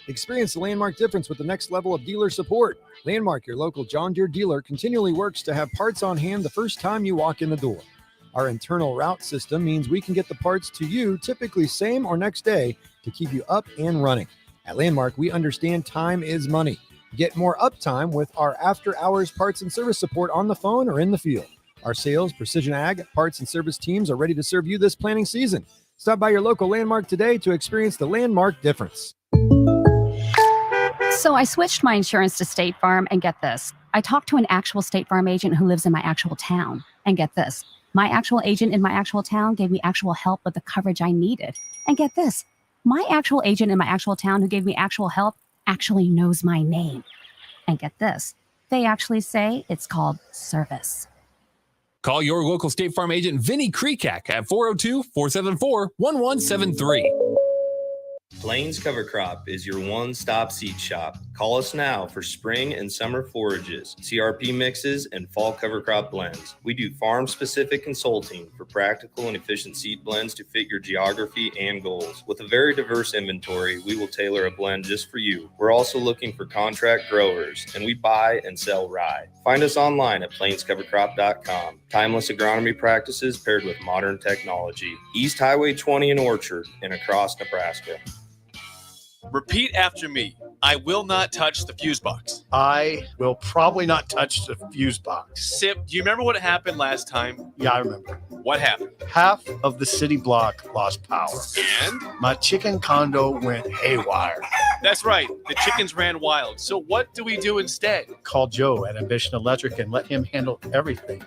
Experience the Landmark difference with the next level of dealer support. Landmark, your local John Deere dealer, continually works to have parts on hand the first time you walk in the door. Our internal route system means we can get the parts to you typically same or next day to keep you up and running. At Landmark, we understand time is money. Get more uptime with our after-hours parts and service support on the phone or in the field. Our sales, precision ag, parts, and service teams are ready to serve you this planting season. Stop by your local Landmark today to experience the Landmark difference. So I switched my insurance to State Farm, and get this. I talked to an actual State Farm agent who lives in my actual town. And get this. My actual agent in my actual town gave me actual help with the coverage I needed. And get this. My actual agent in my actual town who gave me actual help actually knows my name. And get this. They actually say it's called service. Call your local State Farm agent, Vinny Kreekak, at 402-474-1173. Plains Cover Crop is your one-stop seed shop. Call us now for spring and summer forages, CRP mixes, and fall cover crop blends. We do farm-specific consulting for practical and efficient seed blends to fit your geography and goals. With a very diverse inventory, we will tailor a blend just for you. We're also looking for contract growers, and we buy and sell rye. Find us online at plainscovercrop.com. Timeless agronomy practices paired with modern technology. East Highway 20 in Orchard and across Nebraska. Repeat after me. I will not touch the fuse box. I will probably not touch the fuse box. Sip, do you remember what happened last time? Yeah, I remember. What happened? Half of the city block lost power. And? My chicken condo went haywire. That's right. The chickens ran wild. So what do we do instead? Call Joe at Ambition Electric and let him handle everything.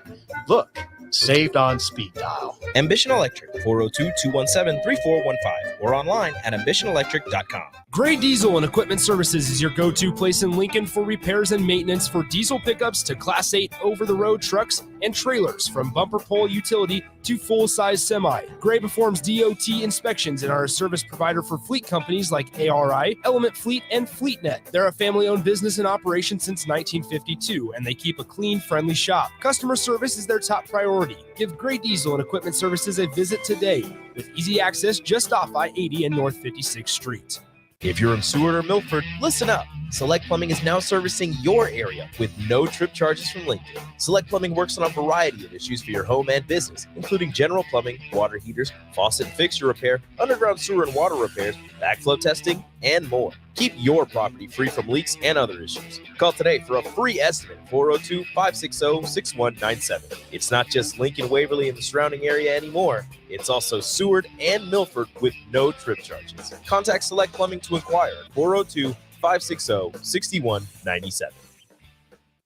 Look, saved on speed dial. Ambition Electric, 402-217-3415 or online at ambitionelectric.com. Gray Diesel and Equipment Services is your go-to place in Lincoln for repairs and maintenance for diesel pickups to Class 8 over-the-road trucks and trailers, from bumper pole utility to full-size semi. Gray performs DOT inspections and are a service provider for fleet companies like ARI, Element Fleet, and FleetNet. They're a family-owned business in operation since 1952, and they keep a clean, friendly shop. Customer service is their top priority. Give Gray Diesel and Equipment Services a visit today, with easy access just off I-80 and North 56th Street. If you're in Seward or Milford, listen up. Select Plumbing is now servicing your area with no trip charges from Lincoln. Select Plumbing works on a variety of issues for your home and business, including general plumbing, water heaters, faucet and fixture repair, underground sewer and water repairs, backflow testing, and more. Keep your property free from leaks and other issues. Call today for a free estimate, 402-560-6197. It's not just Lincoln, Waverly, and the surrounding area anymore. It's also Seward and Milford with no trip charges. Contact Select Plumbing to inquire at 402-560-6197.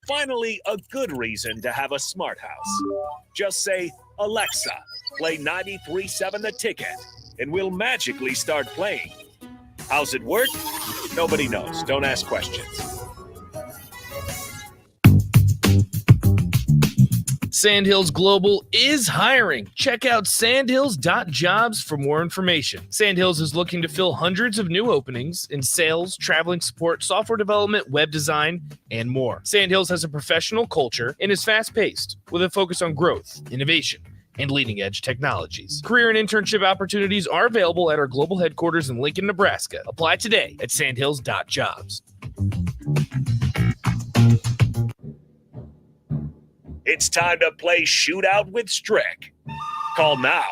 Finally, a good reason to have a smart house. Just say, Alexa, play 93.7 The Ticket, and we'll magically start playing. How's it work? Nobody knows. Don't ask questions. Sandhills Global is hiring. Check out sandhills.jobs for more information. Sandhills is looking to fill hundreds of new openings in sales, traveling support, software development, web design, and more. Sandhills has a professional culture and is fast-paced with a focus on growth, innovation, and leading-edge technologies. Career and internship opportunities are available at our global headquarters in Lincoln, Nebraska. Apply today at sandhills.jobs. It's time to play Shootout with Strick. Call now,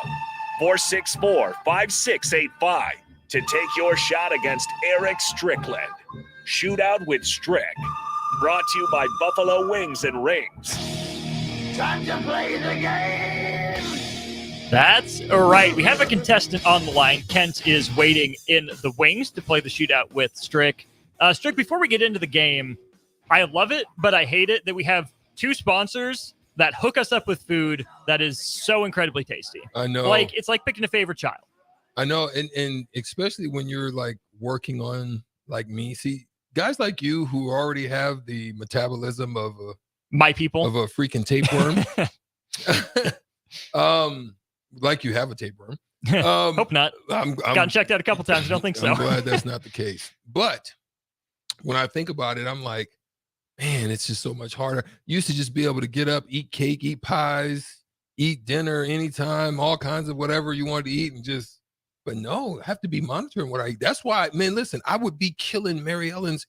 464-5685, to take your shot against Eric Strickland. Shootout with Strick. Brought to you by Buffalo Wings and Rings. Time to play the game! That's all right. We have a contestant on the line. Kent is waiting in the wings to play the shootout with Strick. Strick, before we get into the game, I love it, but I hate it that we have two sponsors that hook us up with food that is so incredibly tasty. I know. Like, it's like picking a favorite child. I know. And especially when you're like working on, like me, see, guys like you who already have the metabolism of a freaking tapeworm. Like you have a tapeworm. Hope not. I'm gotten checked out a couple times. I don't think so. I'm glad that's not the case. But when I think about it, I'm like, man, it's just so much harder. Used to just be able to get up, eat cake, eat pies, eat dinner anytime, all kinds of whatever you wanted to eat, and just, but no, I have to be monitoring what I eat. That's why, man, listen, I would be killing Mary Ellen's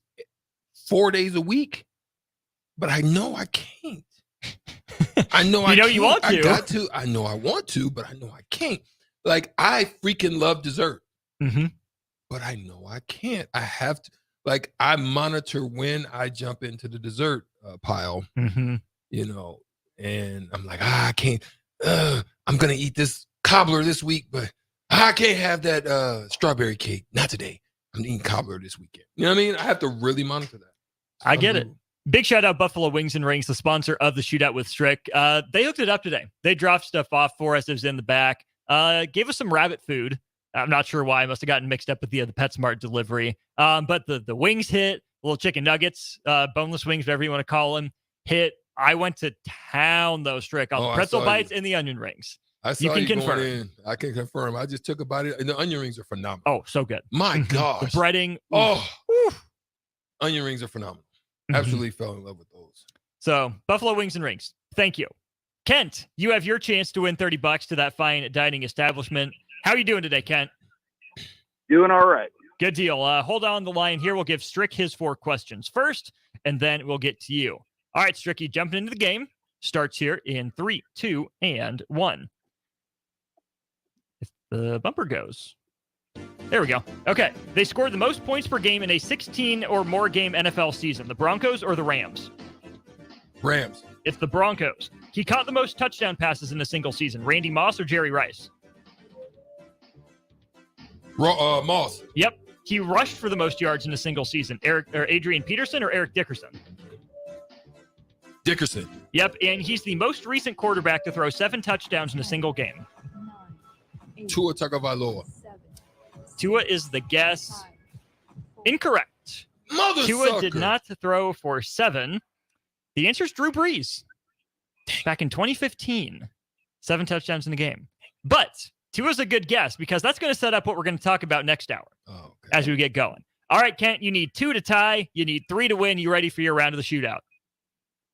4 days a week, but I know I can't. I know you want to. I got to. I know I want to, but I know I can't. Like, I freaking love dessert, but I know I can't. I have to. Like, I monitor when I jump into the dessert pile, you know, and I'm like, I can't. I'm gonna eat this cobbler this week, but I can't have that strawberry cake. Not today. I'm eating cobbler this weekend. You know what I mean? I have to really monitor that. I get it. Big shout out Buffalo Wings and Rings, the sponsor of the Shootout with Strick. They hooked it up today. They dropped stuff off for us. It was in the back. Gave us some rabbit food. I'm not sure why. I must have gotten mixed up with the PetSmart delivery. But the wings hit, little chicken nuggets, boneless wings, whatever you want to call them, hit. I went to town, though, Strick, on the pretzel bites and the onion rings. I saw you confirm. Going in. I can confirm. I just took a bite. And the onion rings are phenomenal. Oh, so good. My gosh. The breading. Oh. Onion rings are phenomenal. Absolutely fell in love with those. So Buffalo Wings and Rings. Thank you. Kent, you have your chance to win $30 to that fine dining establishment. How are you doing today, Kent? Doing all right. Good deal. Hold on the line here. We'll give Strick his 4 questions first, and then we'll get to you. All right, Stricky, jumping into the game. Starts here in 3, 2, and 1. If the bumper goes. There we go. Okay. They scored the most points per game in a 16 or more game NFL season. The Broncos or the Rams? Rams. It's the Broncos. He caught the most touchdown passes in a single season. Randy Moss or Jerry Rice? Moss. Yep. He rushed for the most yards in a single season. Adrian Peterson or Eric Dickerson? Dickerson. Yep. And he's the most recent quarterback to throw 7 touchdowns in a single game. Tua Tagovailoa. Tua is the guess. Incorrect. Mother Tua sucker. did not throw for 7. The answer is Drew Brees. Back in 2015. 7 touchdowns in a game. But Tua's a good guess because that's going to set up what we're going to talk about next hour as we get going. All right, Kent, you need 2 to tie. You need 3 to win. You ready for your round of the shootout?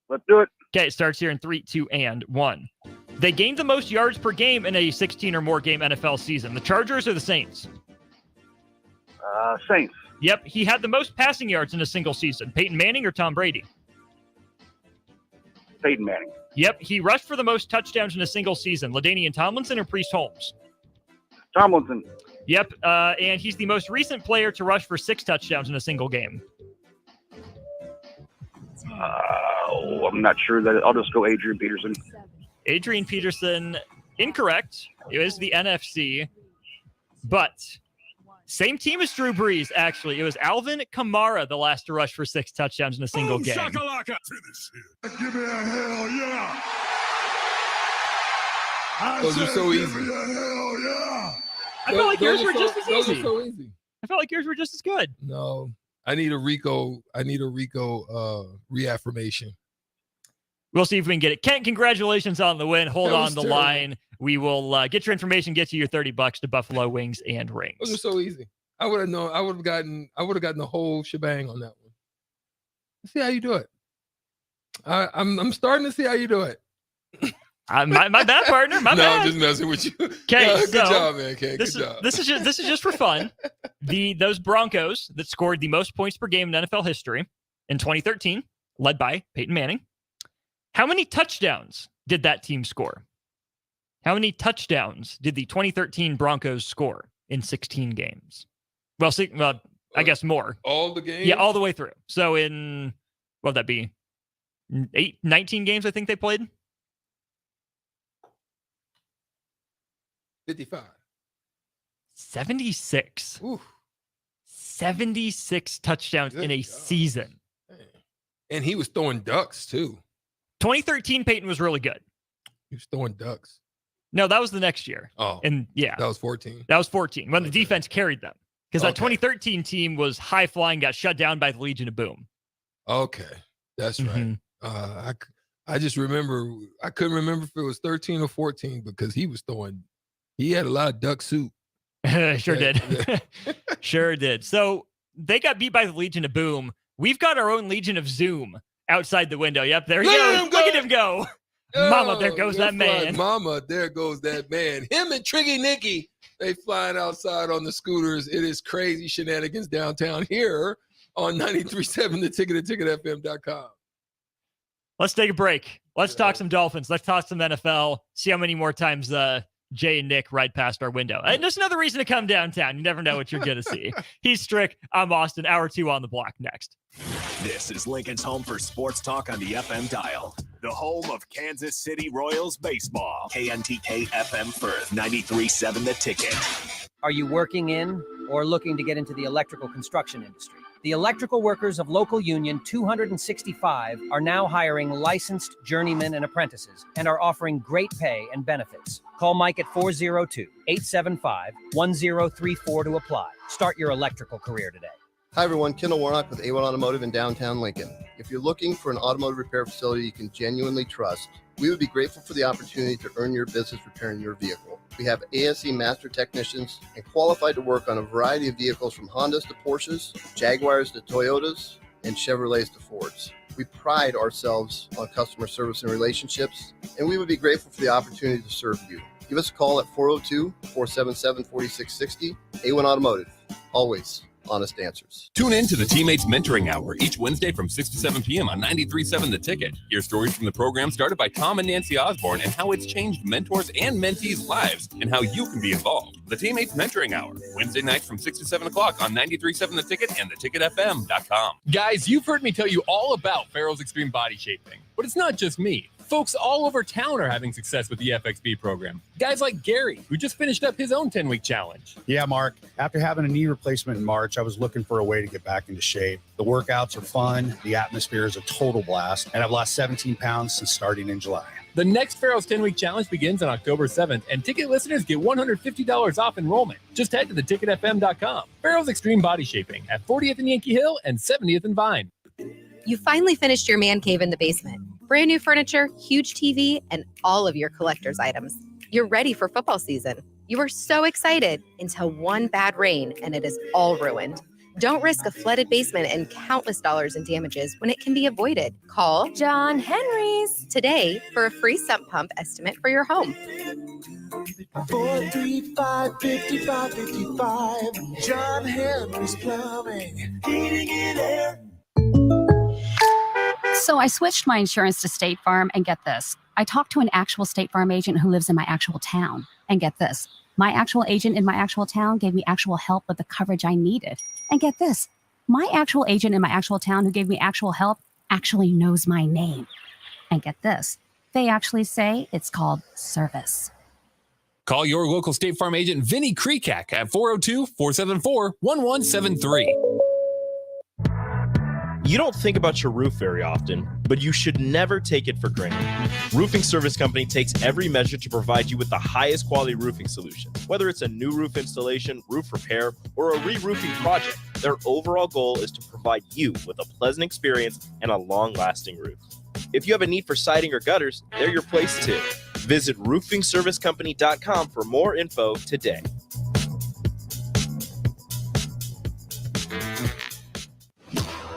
Let's do it. Okay, it starts here in 3, 2, and 1. They gained the most yards per game in a 16 or more game NFL season. The Chargers or the Saints? Saints. Yep, he had the most passing yards in a single season. Peyton Manning or Tom Brady? Peyton Manning. Yep, he rushed for the most touchdowns in a single season. LaDainian Tomlinson or Priest Holmes? Tomlinson. Yep, and he's the most recent player to rush for 6 touchdowns in a single game. I'm not sure that. I'll just go Adrian Peterson. Adrian Peterson, incorrect. It was the NFC, but same team as Drew Brees, actually. It was Alvin Kamara, the last to rush for 6 touchdowns in a single game. Shakalaka. Finish it. Give me a hell yeah. Those are so easy. Hell yeah. I feel like yours were just as Those easy. are so easy. I felt like yours were just as good. No, I need a Rico reaffirmation. We'll see if we can get it. Kent, congratulations on the win. Hold That on was the terrible. line. We will get your information, get you your $30 to Buffalo Wings and Rings. Those are so easy. I would have known. I would have gotten the whole shebang on that one. Let's see how you do it. I'm starting to see how you do it. My bad, partner. My no, bad. I'm just messing with you. Okay, Good so job, man. Okay, this good job. This is just for fun. Those Broncos that scored the most points per game in NFL history in 2013, led by Peyton Manning. How many touchdowns did that team score? How many touchdowns did the 2013 Broncos score in 16 games? Well, I guess more. All the games? Yeah, all the way through. So in, what would that be? 19 games, I think they played. 55. 76. Ooh. 76 touchdowns in a season. And he was throwing ducks too. 2013 Peyton was really good. He was throwing ducks. No, that was the next year. Oh. And yeah. That was 14. That was 14 when the defense carried them. Because that Okay. 2013 team was high flying, got shut down by the Legion of Boom. Okay. That's right. I just remember, I couldn't remember if it was 13 or 14 because he had a lot of duck soup. Sure did. Sure did. So they got beat by the Legion of Boom. We've got our own Legion of Zoom outside the window. Yep, there he goes. Look at him go. Mama, there goes that man. Mama, there goes that man. Him and Triggy Nicky, they flying outside on the scooters. It is crazy shenanigans downtown here on 93.7 The Ticket at ticketfm.com. Let's take a break. Let's talk some Dolphins. Let's talk some NFL. See how many more times Jay and Nick ride past our window. And just another reason to come downtown. You never know what you're going to see. He's Strick. I'm Austin. Hour 2 on the block next. This is Lincoln's home for sports talk on the FM dial. The home of Kansas City Royals baseball. KNTK FM Firth, 93.7 The Ticket. Are you working in or looking to get into the electrical construction industry? The electrical workers of local union 265 are now hiring licensed journeymen and apprentices and are offering great pay and benefits. Call Mike at 402-875-1034 to apply. Start your electrical career today. Hi everyone, Kendall Warnock with A1 Automotive in downtown Lincoln. If you're looking for an automotive repair facility you can genuinely trust, we would be grateful for the opportunity to earn your business repairing your vehicle. We have ASE master technicians and qualified to work on a variety of vehicles from Hondas to Porsches, Jaguars to Toyotas, and Chevrolets to Fords. We pride ourselves on customer service and relationships, and we would be grateful for the opportunity to serve you. Give us a call at 402-477-4660. A1 Automotive, always honest answers. Tune in to the Teammates Mentoring Hour each Wednesday from 6 to 7 p.m. on 93.7 The Ticket. Hear stories from the program started by Tom and Nancy Osborne and how it's changed mentors and mentees' lives and how you can be involved. The Teammates Mentoring Hour, Wednesday nights from 6 to 7 o'clock on 93.7 The Ticket and theticketfm.com. Guys, you've heard me tell you all about Farrell's Extreme Body Shaping, but it's not just me. Folks all over town are having success with the FXB program. Guys like Gary, who just finished up his own 10-week challenge. Yeah, Mark. After having a knee replacement in March, I was looking for a way to get back into shape. The workouts are fun, the atmosphere is a total blast, and I've lost 17 pounds since starting in July. The next Farrell's 10-week challenge begins on October 7th, and ticket listeners get $150 off enrollment. Just head to theticketfm.com. Farrell's Extreme Body Shaping at 40th and Yankee Hill and 70th and Vine. You finally finished your man cave in the basement. Brand new furniture, huge TV, and all of your collector's items. You're ready for football season. You were so excited until one bad rain and it is all ruined. Don't risk a flooded basement and countless dollars in damages when it can be avoided. Call John Henry's today for a free sump pump estimate for your home. 435-5555. John Henry's Plumbing, Heating and Air. So I switched my insurance to State Farm, and get this. I talked to an actual State Farm agent who lives in my actual town. And get this. My actual agent in my actual town gave me actual help with the coverage I needed. And get this. My actual agent in my actual town who gave me actual help actually knows my name. And get this. They actually say it's called service. Call your local State Farm agent, Vinny Kreekak, at 402-474-1173. You don't think about your roof very often, but you should never take it for granted. Roofing Service Company takes every measure to provide you with the highest quality roofing solution. Whether it's a new roof installation, roof repair, or a re-roofing project, their overall goal is to provide you with a pleasant experience and a long-lasting roof. If you have a need for siding or gutters, they're your place too. Visit roofingservicecompany.com for more info today.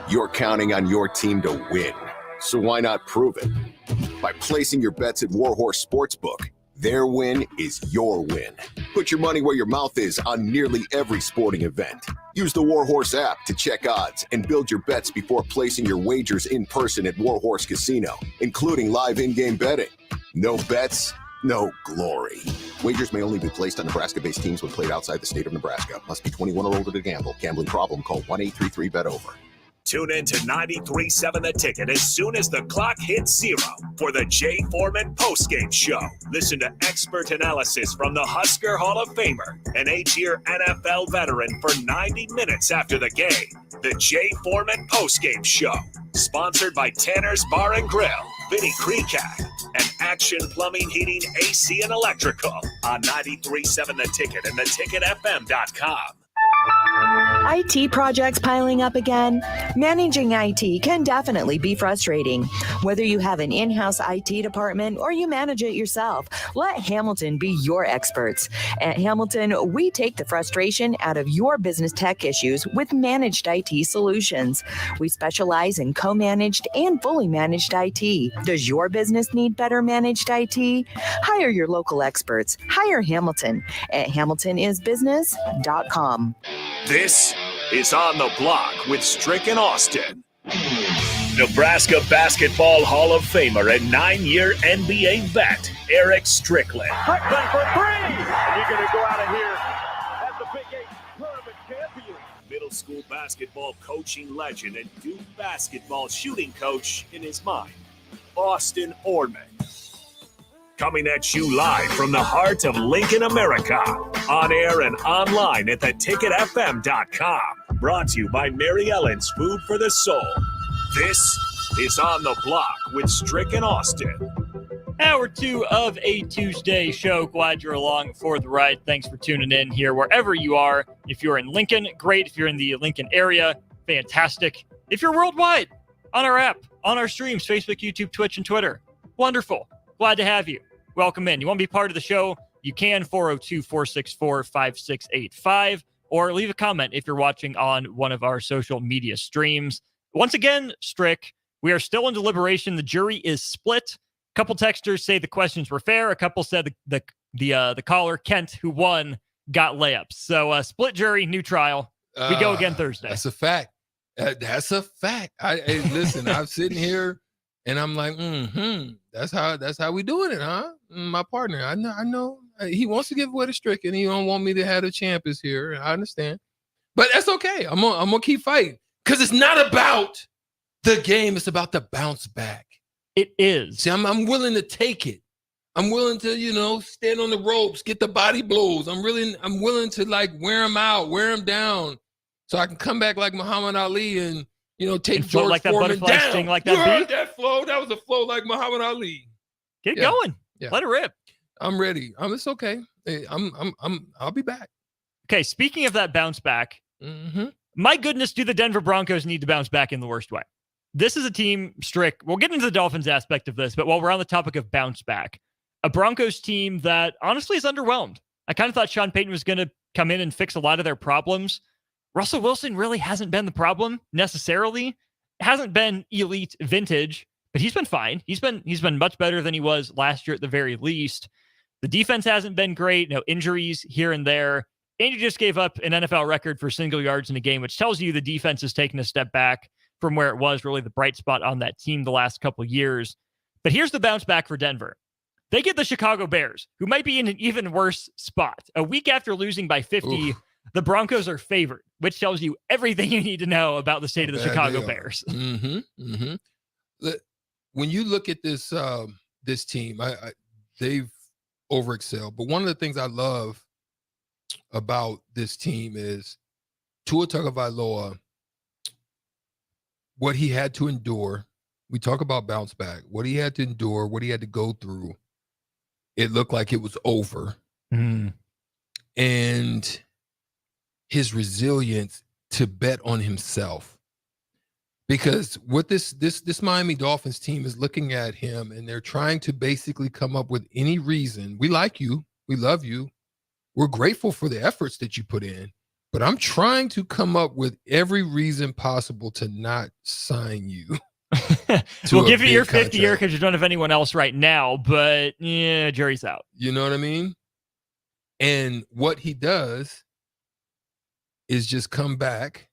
You're counting on your team to win, so why not prove it? By placing your bets at Warhorse Sportsbook. Their win is your win. Put your money where your mouth is on nearly every sporting event. Use the Warhorse app to check odds and build your bets before placing your wagers in person at Warhorse Casino, including live in-game betting. No bets, no glory. Wagers may only be placed on Nebraska-based teams when played outside the state of Nebraska. Must be 21 or older to gamble. Gambling problem? Call 1-833-BET-OVER. Tune in to 93.7 The Ticket as soon as the clock hits 0 for the Jay Foreman postgame show. Listen to expert analysis from the Husker Hall of Famer, an 8-year NFL veteran, for 90 minutes after the game. The Jay Foreman postgame show, sponsored by Tanner's Bar and Grill, Vinny Kreekak, and Action Plumbing, Heating, AC, and Electrical on 93.7 The Ticket and theticketfm.com. IT projects piling up again? Managing IT can definitely be frustrating. Whether you have an in-house IT department or you manage it yourself, let Hamilton be your experts. At Hamilton, we take the frustration out of your business tech issues with managed IT solutions. We specialize in co-managed and fully managed IT. Does your business need better managed IT? Hire your local experts. Hire Hamilton at hamiltonisbusiness.com. This is On the Block with Strick and Austin. Nebraska Basketball Hall of Famer and 9-year NBA vet, Eric Strickland. Strickland for three! And you're going to go out of here as the Big 8 tournament champion. Middle school basketball coaching legend and Duke basketball shooting coach in his mind, Austin Orman. Coming at you live from the heart of Lincoln, America. On air and online at theticketfm.com. Brought to you by Mary Ellen's Food for the Soul. This is On the Block with Strick and Austin. Hour 2 of a Tuesday show. Glad you're along for the ride. Thanks for tuning in here wherever you are. If you're in Lincoln, great. If you're in the Lincoln area, fantastic. If you're worldwide, on our app, on our streams, Facebook, YouTube, Twitch, and Twitter, wonderful. Glad to have you. Welcome in. You want to be part of the show? You can, 402-464-5685, or leave a comment if you're watching on one of our social media streams. Once again, Strick, we are still in deliberation. The jury is split. A couple texters say the questions were fair. A couple said the caller, Kent, who won, got layups. So split jury, new trial. We go again Thursday. That's a fact. That's a fact. Listen, I'm sitting here and I'm like, that's how we doing it, huh? My partner, I know. He wants to give away the Strick, and he don't want me to have the champions here. I understand, but that's okay. I'm gonna keep fighting because it's not about the game. It's about the bounce back. It is. See, I'm willing to take it. I'm willing to, stand on the ropes, get the body blows. I'm willing to like wear them out, wear them down, so I can come back like Muhammad Ali and take and George like Foreman that down. Sting like you that heard beat? that flow? That was a flow like Muhammad Ali. Get going. Yeah. Let it rip. I'm ready. It's okay. I'll be back. Okay. Speaking of that bounce back, my goodness, do the Denver Broncos need to bounce back in the worst way? This is a team, Strick. We'll get into the Dolphins aspect of this, but while we're on the topic of bounce back, a Broncos team that honestly is underwhelmed. I kind of thought Sean Payton was going to come in and fix a lot of their problems. Russell Wilson really hasn't been the problem necessarily. Hasn't been elite vintage, but he's been fine. He's been much better than he was last year at the very least. The defense hasn't been great. No injuries here and there. And you just gave up an NFL record for single yards in a game, which tells you the defense has taken a step back from where it was really the bright spot on that team the last couple of years. But here's the bounce back for Denver. They get the Chicago Bears, who might be in an even worse spot. A week after losing by 50, the Broncos are favored, which tells you everything you need to know about the state of the Chicago Bears. When you look at this this team, they've overexcelled. But one of the things I love about this team is Tua Tagovailoa, what he had to endure. We talk about bounce back. What he had to endure, what he had to go through. It looked like it was over. And his resilience to bet on himself. Because what this Miami Dolphins team is looking at him, and they're trying to basically come up with any reason. We like you. We love you. We're grateful for the efforts that you put in. But I'm trying to come up with every reason possible to not sign you. We'll give you your 5th year because you don't have anyone else right now. But yeah, jury's out. You know what I mean? And what he does is just come back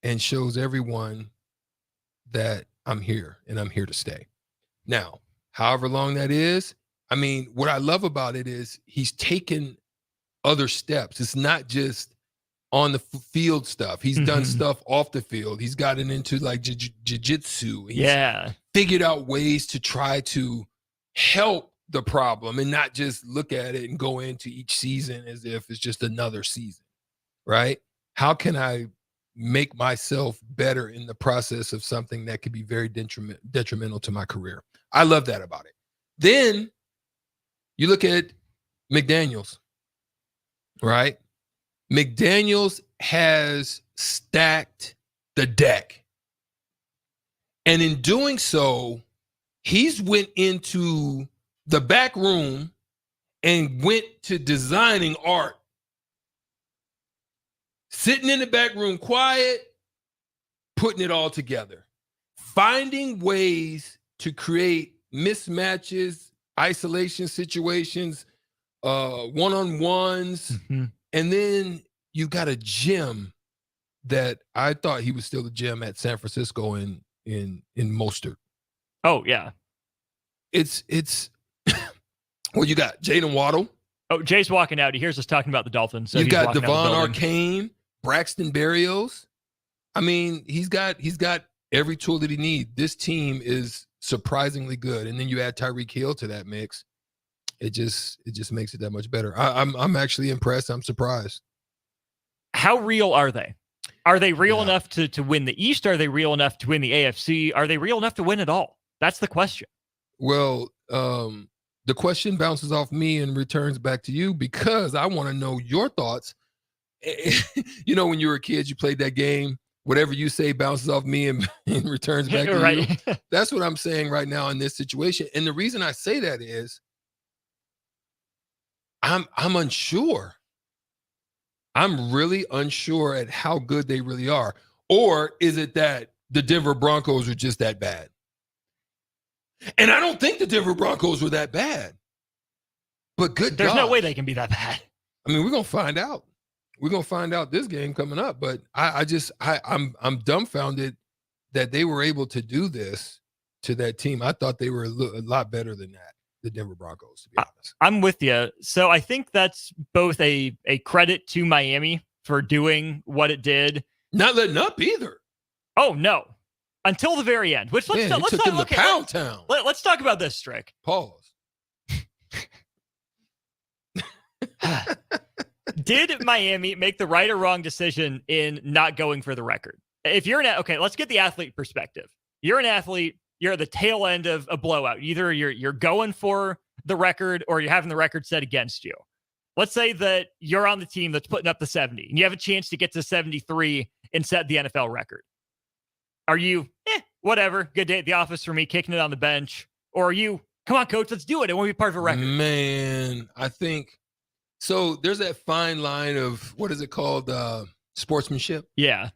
and shows everyone that I'm here and I'm here to stay. Now, however long that is, I mean, what I love about it is he's taken other steps. It's not just on the field stuff. He's done stuff off the field. He's gotten into like jiu-jitsu. He's figured out ways to try to help the problem and not just look at it and go into each season as if it's just another season, right? How can I make myself better in the process of something that could be very detrimental to my career? I love that about it. Then you look at McDaniels, right? McDaniels has stacked the deck. And in doing so, he's went into the back room and went to designing art. Sitting in the back room, quiet, putting it all together. Finding ways to create mismatches, isolation situations, one-on-ones. And then you got a gem that I thought he was still a gem at San Francisco in Mostert. Oh, yeah. It's well, you got Jayden Waddle. Oh, Jay's walking out. He hears us talking about the Dolphins. So You've got Devon Arcane, Braxton Berrios. I mean, he's got every tool that he needs. This team is surprisingly good. And then you add Tyreek Hill to that mix. It just makes it that much better. I'm actually impressed. I'm surprised. How real are they? Are they real enough to win the East? Are they real enough to win the AFC? Are they real enough to win it all? That's the question. Well, the question bounces off me and returns back to you because I want to know your thoughts. You know, when you were a kid, you played that game. Whatever you say bounces off me and returns back to you. That's what I'm saying right now in this situation. And the reason I say that is I'm unsure. I'm really unsure at how good they really are. Or is it that the Denver Broncos are just that bad. And I don't think the Denver Broncos were that bad. But there's no way they can be that bad. I mean, we're going to find out. We're going to find out this game coming up. But I'm dumbfounded that they were able to do this to that team. I thought they were a lot better than that, the Denver Broncos, to be honest. I'm with you. So I think that's both a credit to Miami for doing what it did. Not letting up either. Oh, no. Until the very end. Which let's took them to Pound Town. Let's talk about this, Strick. Pause. Did Miami make the right or wrong decision in not going for the record? If you're okay, let's get the athlete perspective. You're an athlete. You're at the tail end of a blowout. Either you're going for the record or you're having the record set against you. Let's say that you're on the team that's putting up the 70 and you have a chance to get to 73 and set the NFL record. Are you, whatever, good day at the office for me, kicking it on the bench? Or are you, come on, coach, let's do it. I want to be part of a record. Man, I think, so there's that fine line of, what is it called? Sportsmanship? Yeah.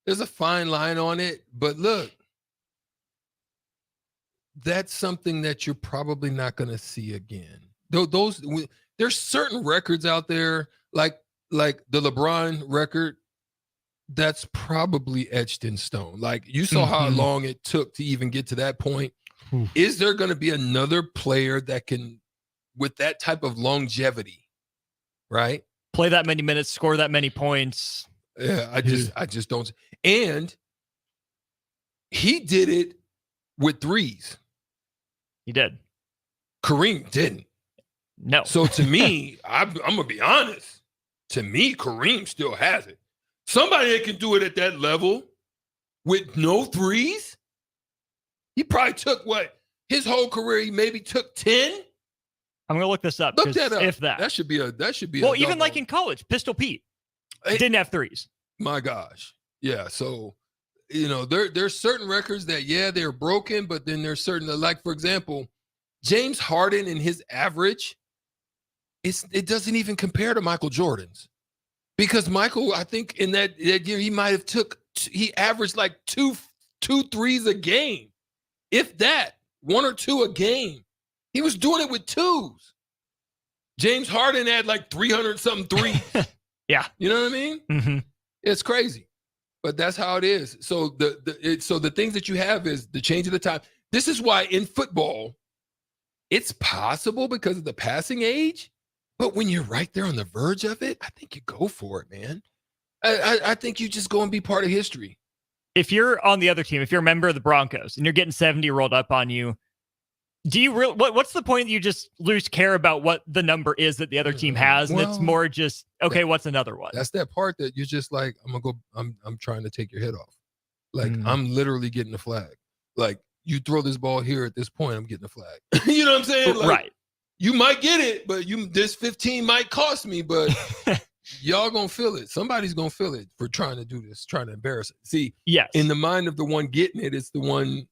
There's a fine line on it. But look, that's something that you're probably not going to see again. There's certain records out there, like the LeBron record, that's probably etched in stone. Like you saw how long it took to even get to that point. Is there going to be another player that can, with that type of longevity, right? Play that many minutes, score that many points. Yeah, I just don't. And he did it with threes. He did. Kareem didn't. No. So to me, I'm going to be honest. To me, Kareem still has it. Somebody that can do it at that level with no threes, he probably took his whole career, he maybe took 10. I'm going to look this up. Look that up. If that. That should be well, even like in college, Pistol Pete didn't have threes. My gosh. Yeah. So, there's certain records that, they're broken, but then there's certain, like, for example, James Harden and his average, it doesn't even compare to Michael Jordan's. Because Michael, I think in that year, he might have he averaged like two threes a game. If that, 1 or 2 a game. He was doing it with twos. James Harden had like 300-something threes. Yeah. You know what I mean? Mm-hmm. It's crazy. But that's how it is. So the things that you have is the change of the time. This is why in football, it's possible because of the passing age. But when you're right there on the verge of it, I think you go for it, man. I think you just go and be part of history. If you're on the other team, if you're a member of the Broncos and you're getting 70 rolled up on you, do you really? What's the point that you just lose care about what the number is that the other team has, and it's more just what's another one? That's that part that you're just like, I'm trying to take your head off. Like I'm literally getting the flag. Like you throw this ball here at this point, I'm getting the flag. You know what I'm saying? Like, right. You might get it, but this 15 might cost me, but y'all gonna feel it. Somebody's gonna feel it for trying to do this, trying to embarrass it. See, yes. In the mind of the one getting it, it's the one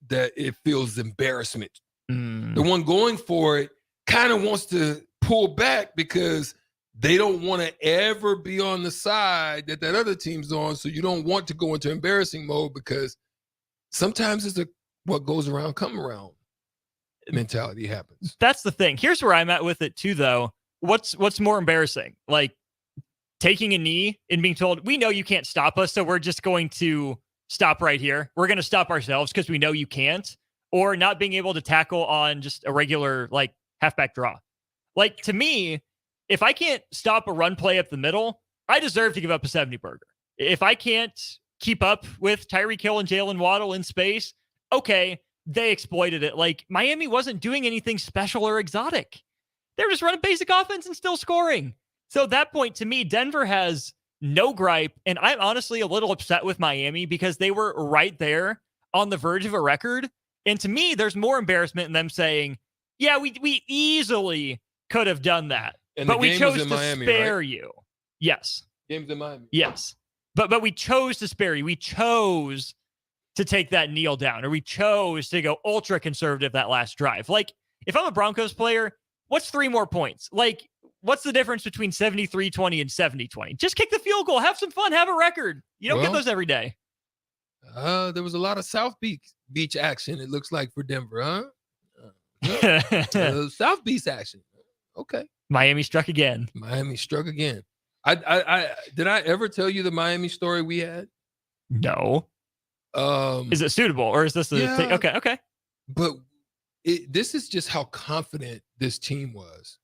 that it feels embarrassment. The one going for it kind of wants to pull back because they don't want to ever be on the side that other team's on. So you don't want to go into embarrassing mode because sometimes it's what goes around come around mentality happens. That's the thing. Here's where I'm at with it too, though. What's more embarrassing? Like taking a knee and being told, we know you can't stop us, so we're just going to stop right here. We're going to stop ourselves because we know you can't. Or not being able to tackle on just a regular, like, halfback draw. Like, to me, if I can't stop a run play up the middle, I deserve to give up a 70 burger. If I can't keep up with Tyreek Hill and Jalen Waddle in space, okay, they exploited it. Like, Miami wasn't doing anything special or exotic. They were just running basic offense and still scoring. So at that point, to me, Denver has no gripe. And I'm honestly a little upset with Miami because they were right there on the verge of a record. And to me, there's more embarrassment in them saying, yeah, we easily could have done that. And but we chose to Miami, spare right? you. Yes. Game's in Miami. Yes. But we chose to spare you. We chose to take that kneel down, or we chose to go ultra conservative that last drive. Like, if I'm a Broncos player, what's 3 more points? Like, what's the difference between 73-20 and 70-20? Just kick the field goal. Have some fun. Have a record. You don't get those every day. There was a lot of South Beach action, it looks like, for Denver, huh? South Beach action. Okay. Miami struck again. Miami struck again. I did I ever tell you the Miami story we had? No. Is it suitable, or is this okay? But this is just how confident this team was.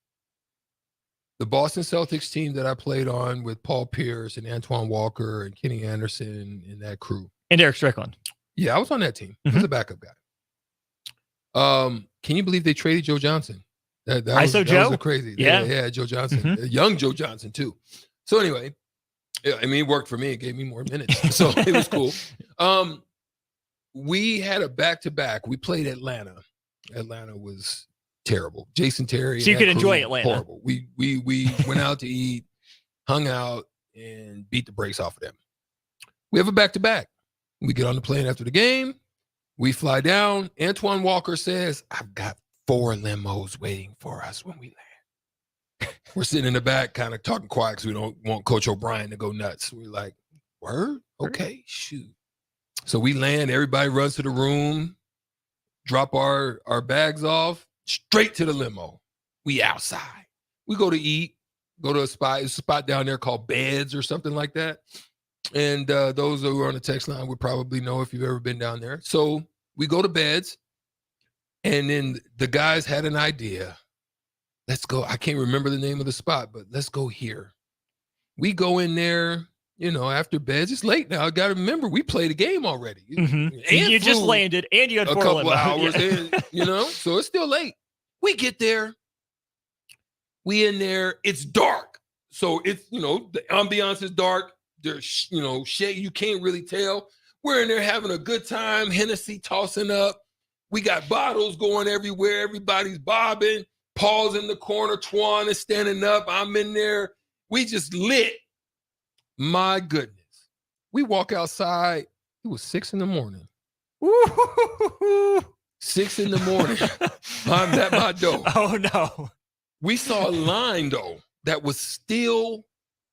The Boston Celtics team that I played on with Paul Pierce and Antoine Walker and Kenny Anderson and that crew. And Eric Strickland. Yeah, I was on that team. I was a backup guy. Can you believe they traded Joe Johnson? That was crazy. Yeah, Joe Johnson. Young Joe Johnson, too. So anyway, it worked for me. It gave me more minutes. So it was cool. We had a back-to-back. We played Atlanta. Atlanta was terrible. Jason Terry. So you could enjoy Atlanta. Horrible. We went out to eat, hung out, and beat the brakes off of them. We have a back-to-back. We get on the plane after the game. We fly down. Antoine Walker says, I've got 4 limos waiting for us when we land. We're sitting in the back kind of talking quiet because we don't want Coach O'Brien to go nuts. We're like, word? Okay, shoot. So we land. Everybody runs to the room, drop our bags off, straight to the limo. We outside. We go to eat, go to a spot down there called Beds or something like that. And those who are on the text line would probably know if you've ever been down there. So we go to Beds, and then the guys had an idea. Let's go. I can't remember the name of the spot, but let's go here. We go in there, after Beds. It's late now. I got to remember, we played a game already. And you just landed, and you had 4 couple hours in, so it's still late. We get there. We in there. It's dark. So it's, the ambiance is dark. There's, shade. You can't really tell. We're in there having a good time. Hennessy tossing up. We got bottles going everywhere. Everybody's bobbing. Paul's in the corner. Twan is standing up. I'm in there. We just lit. My goodness. We walk outside. It was 6 a.m. 6 a.m. I'm at my door. Oh, no. We saw a line, though, that was still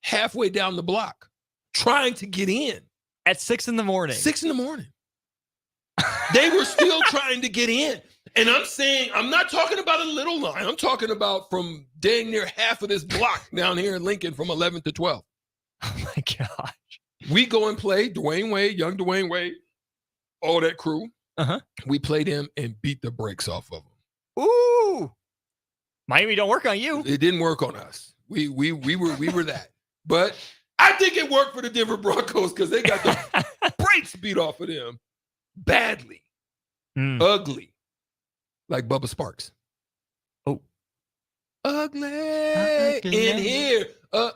halfway down the block trying to get in. At 6 a.m. 6 a.m. They were still trying to get in. And I'm saying, I'm not talking about a little line. I'm talking about from dang near half of this block down here in Lincoln from 11 to 12. Oh, my gosh. We go and play Dwayne Wade, young Dwayne Wade, all that crew. We played him and beat the brakes off of him. Ooh. Miami don't work on you. It didn't work on us. We were that. But I think it worked for the Denver Broncos because they got the brakes beat off of them badly. Ugly. Like Bubba Sparks. Oh. Ugly. In here.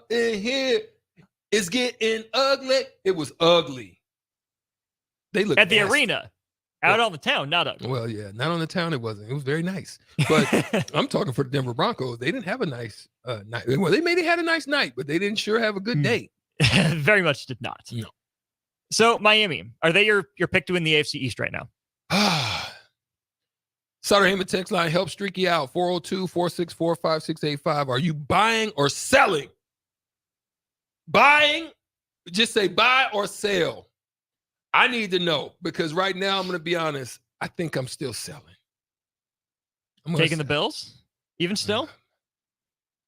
In here. It's getting ugly. It was ugly. They looked at the nasty. arena. Out on the town, not ugly. Well, yeah, not on the town. It wasn't. It was very nice. But I'm talking for the Denver Broncos. They didn't have a nice night. Well, they maybe had a nice night, but they didn't sure have a good day. Very much did not. No. So Miami, are they your pick to win the AFC East right now? Sutter Heyman text line, help Streaky out. 402-464-5685. Are you buying or selling? Buying? Just say buy or sell. I need to know because right now, I'm going to be honest. I think I'm still selling. Taking the Bills? Even still?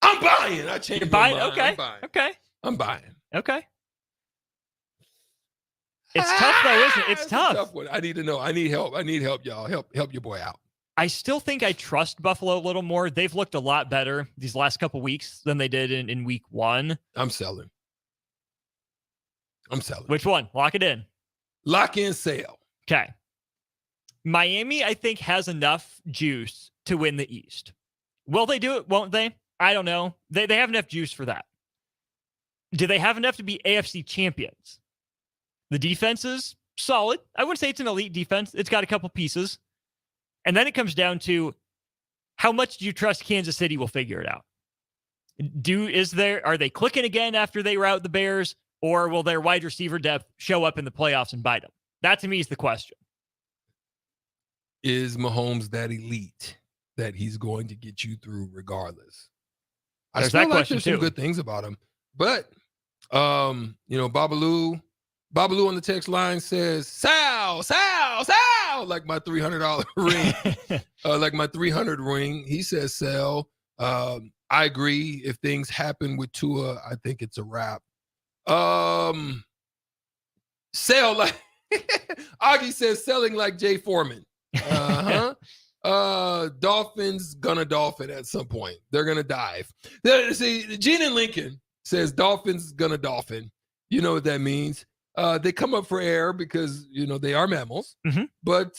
I'm buying. I changed my mind. Okay. I'm buying. Okay. I'm buying. Okay. It's tough though, isn't it? It's tough. A tough one. I need to know. I need help. I need help, y'all. Help your boy out. I still think I trust Buffalo a little more. They've looked a lot better these last couple weeks than they did in week 1. I'm selling. Which one? Lock it in. Lock in, sale. Okay. Miami, I think, has enough juice to win the East. Will they do it? Won't they? I don't know. They have enough juice for that. Do they have enough to be AFC champions? The defense is solid. I wouldn't say it's an elite defense. It's got a couple pieces. And then it comes down to how much do you trust Kansas City will figure it out? Are they clicking again after they rout the Bears, or will their wide receiver depth show up in the playoffs and bite them? That to me is the question. Is Mahomes that elite that he's going to get you through regardless? I feel like there's some good things about him, but Babaloo, Babalu on the text line says, Sal, like my $300 ring, like my 300 ring. He says, Sal, I agree. If things happen with Tua, I think it's a wrap. Sell like Augie says, selling like Jay Foreman. Dolphins gonna dolphin at some point. They're gonna dive. See, Gene and Lincoln says Dolphins gonna dolphin. You know what that means. They come up for air because, they are mammals. But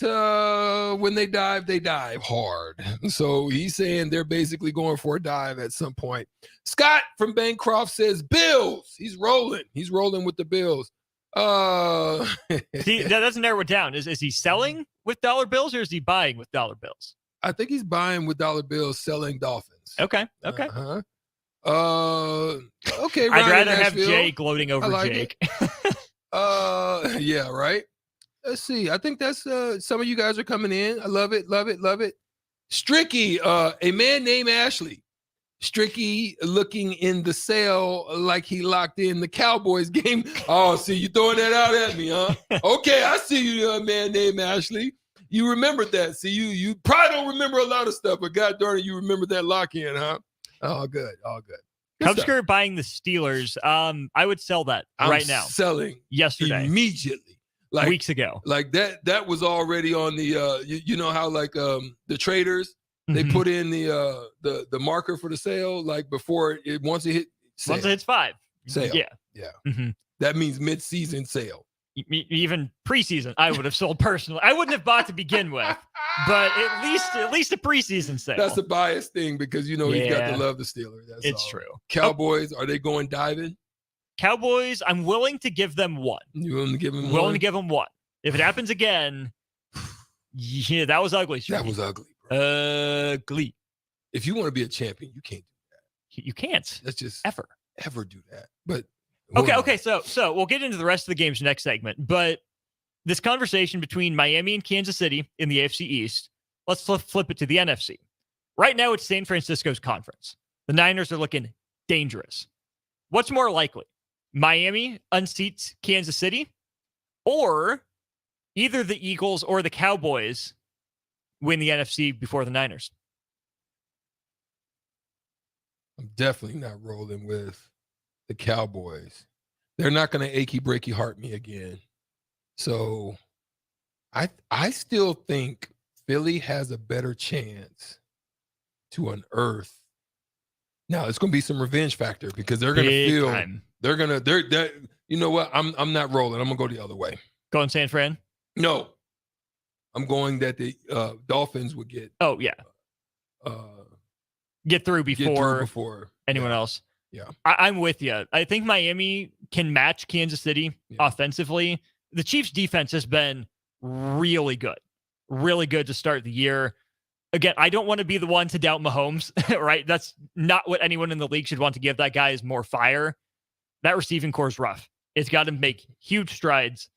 when they dive hard. So he's saying they're basically going for a dive at some point. Scott from Bancroft says Bills. He's rolling. He's rolling with the Bills. See, that doesn't narrow it down. Is he selling with dollar bills or is he buying with dollar bills? I think he's buying with dollar bills, selling Dolphins. Okay. Okay. I'd rather have Jay gloating over Jake. Yeah, right. Let's see. I think that's some of you guys are coming in. I love it. Stricky, a man named Ashley. Stricky looking in the cell like he locked in the Cowboys game. Oh, see, you throwing that out at me, huh? Okay, I see you, man named Ashley. You remembered that. See, you probably don't remember a lot of stuff, but God darn it, you remember that lock-in, huh? All good. Cubsker buying the Steelers. I would sell that right now. Selling yesterday immediately, like weeks ago. Like that was already on the. You know how like the traders. They put in the marker for the sale, like before once it hits 5. Sale. Yeah. That means mid-season sale. Even preseason, I would have sold personally. I wouldn't have bought to begin with, but at least a preseason sale. That's a biased thing because he's got to love the Steelers. It's true. Cowboys, are they going diving? Cowboys, I'm willing to give them one. You willing to give them one? Willing to give them one. If it happens again, yeah, that was ugly. That was ugly. Ugly. If you want to be a champion, you can't do that. You can't. Let's just ever do that. But okay. So we'll get into the rest of the games next segment. But this conversation between Miami and Kansas City in the AFC East, let's flip it to the NFC. Right now, it's San Francisco's conference. The Niners are looking dangerous. What's more likely? Miami unseats Kansas City, or either the Eagles or the Cowboys win the NFC before the Niners? I'm definitely not rolling with the Cowboys. They're not going to achy breaky heart me again. So I still think Philly has a better chance to unearth. Now it's going to be some revenge factor because they're going to feel time. they're you know what? I'm not rolling. I'm going to go the other way. Going San Fran? No. I'm going that the Dolphins would get. Oh yeah. Get through before anyone else. Yeah. I'm with you. I think Miami can match Kansas City offensively. The Chiefs' defense has been really good to start the year. Again, I don't want to be the one to doubt Mahomes, right? That's not what anyone in the league should want to give. That guy is more fire. That receiving core is rough. It's got to make huge strides.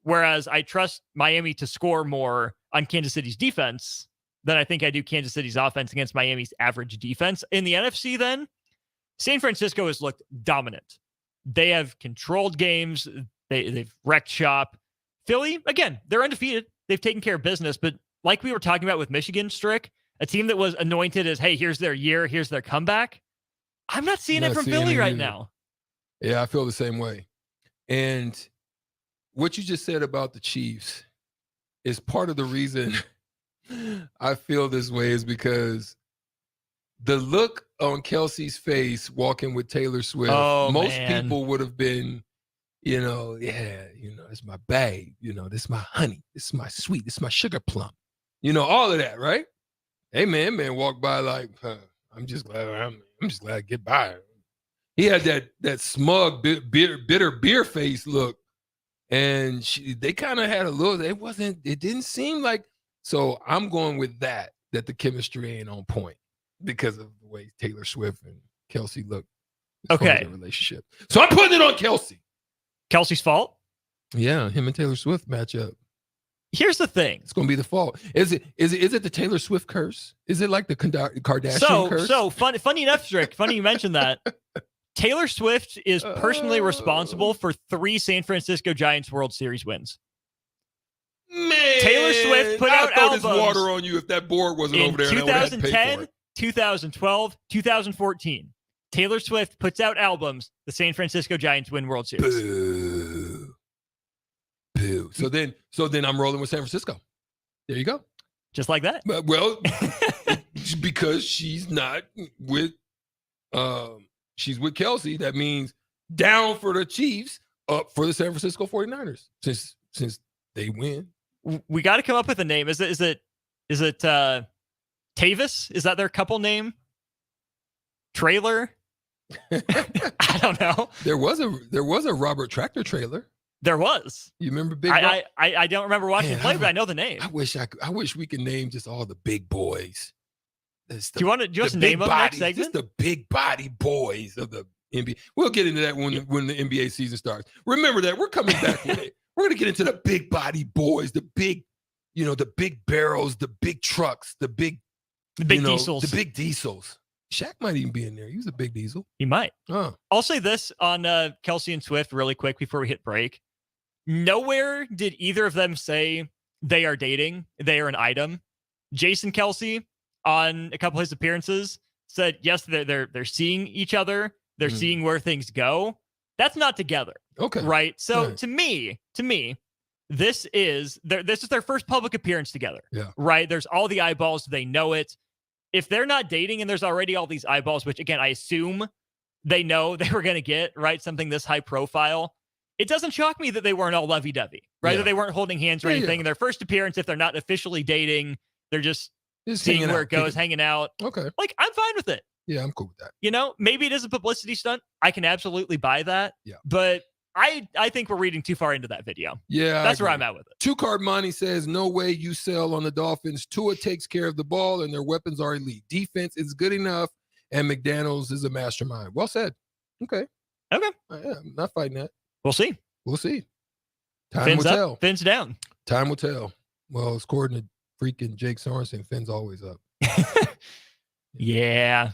Whereas I trust Miami to score more on Kansas City's defense than I think I do Kansas City's offense against Miami's average defense. In the NFC, then, San Francisco has looked dominant. They have controlled games. They've wrecked shop. Philly, again, they're undefeated. They've taken care of business. But like we were talking about with Michigan, Strick, a team that was anointed as, hey, here's their year, here's their comeback. I'm not seeing it from Philly right now. Yeah, I feel the same way. And what you just said about the Chiefs is part of the reason I feel this way is because the look on Kelsey's face walking with Taylor Swift, most people would have been, it's my babe, this is my honey, this is my sweet, this is my sugar plum, all of that, right? Hey, man walked by like, I'm just glad I get by. He had that smug, bitter beer face look. And they kind of had a little, it didn't seem like, so I'm going with that the chemistry ain't on point because of the way Taylor Swift and Kelsey look. Okay. Relationship. So I'm putting it on Kelsey. Kelsey's fault? Yeah, him and Taylor Swift match up. Here's the thing. It's going to be the fault. Is it the Taylor Swift curse? Is it like the Kardashian curse? So funny enough, Strick, funny you mentioned that. Taylor Swift is personally responsible for 3 San Francisco Giants World Series wins. Man, Taylor Swift put out throw albums this water on you if that board wasn't in over there. And I would have to pay for 2010, it. 2012, 2014. Taylor Swift puts out albums. The San Francisco Giants win World Series. Boo. Boo. So then I'm rolling with San Francisco. There you go. Just like that. Well, because she's not with she's with Kelsey. That means down for the Chiefs, up for the San Francisco 49ers. Since they win. We got to come up with a name. Is it Tavis? Is that their couple name? Trailer? I don't know. There was a Robert Tractor Trailer. There was. You remember Big? I don't remember watching Man, the play, but I know the name. I wish we could name just all the big boys. Do you want to name them next segment? Just the big body boys of the NBA. We'll get into that when the NBA season starts. Remember that we're coming back with it. We're gonna get into the big body boys, the big barrels, the big trucks, the big diesels, the big diesels. Shaq might even be in there. He was a big diesel. He might. Oh. I'll say this on Kelsey and Swift really quick before we hit break. Nowhere did either of them say they are dating. They are an item. Jason Kelsey, on a couple of his appearances, said yes, they're seeing each other. They're seeing where things go. That's not together. Okay. Right. So Right. to me, this is their first public appearance together. Yeah. Right. There's all the eyeballs. They know it. If they're not dating and there's already all these eyeballs, which again, I assume they know they were going to get, right, something this high profile, it doesn't shock me that they weren't all lovey-dovey, right? Yeah. That they weren't holding hands or anything. In their first appearance, if they're not officially dating, they're just seeing hanging where out, it goes, kicking. hanging out. Okay. Like, I'm fine with it. Yeah, I'm cool with that. You know, maybe it is a publicity stunt. I can absolutely buy that. Yeah. But I think we're reading too far into that video. Yeah. That's where I'm at with it. Two Card Monty says, no way you sell on the Dolphins. Tua takes care of the ball and their weapons are elite. Defense is good enough and McDaniels is a mastermind. Well said. Okay. Okay. Yeah, I'm not fighting that. We'll see. We'll see. Time Fins will up, tell. fins down. Time will tell. Well, it's according to freaking Jake Sorensen, Finn's always up. Yeah.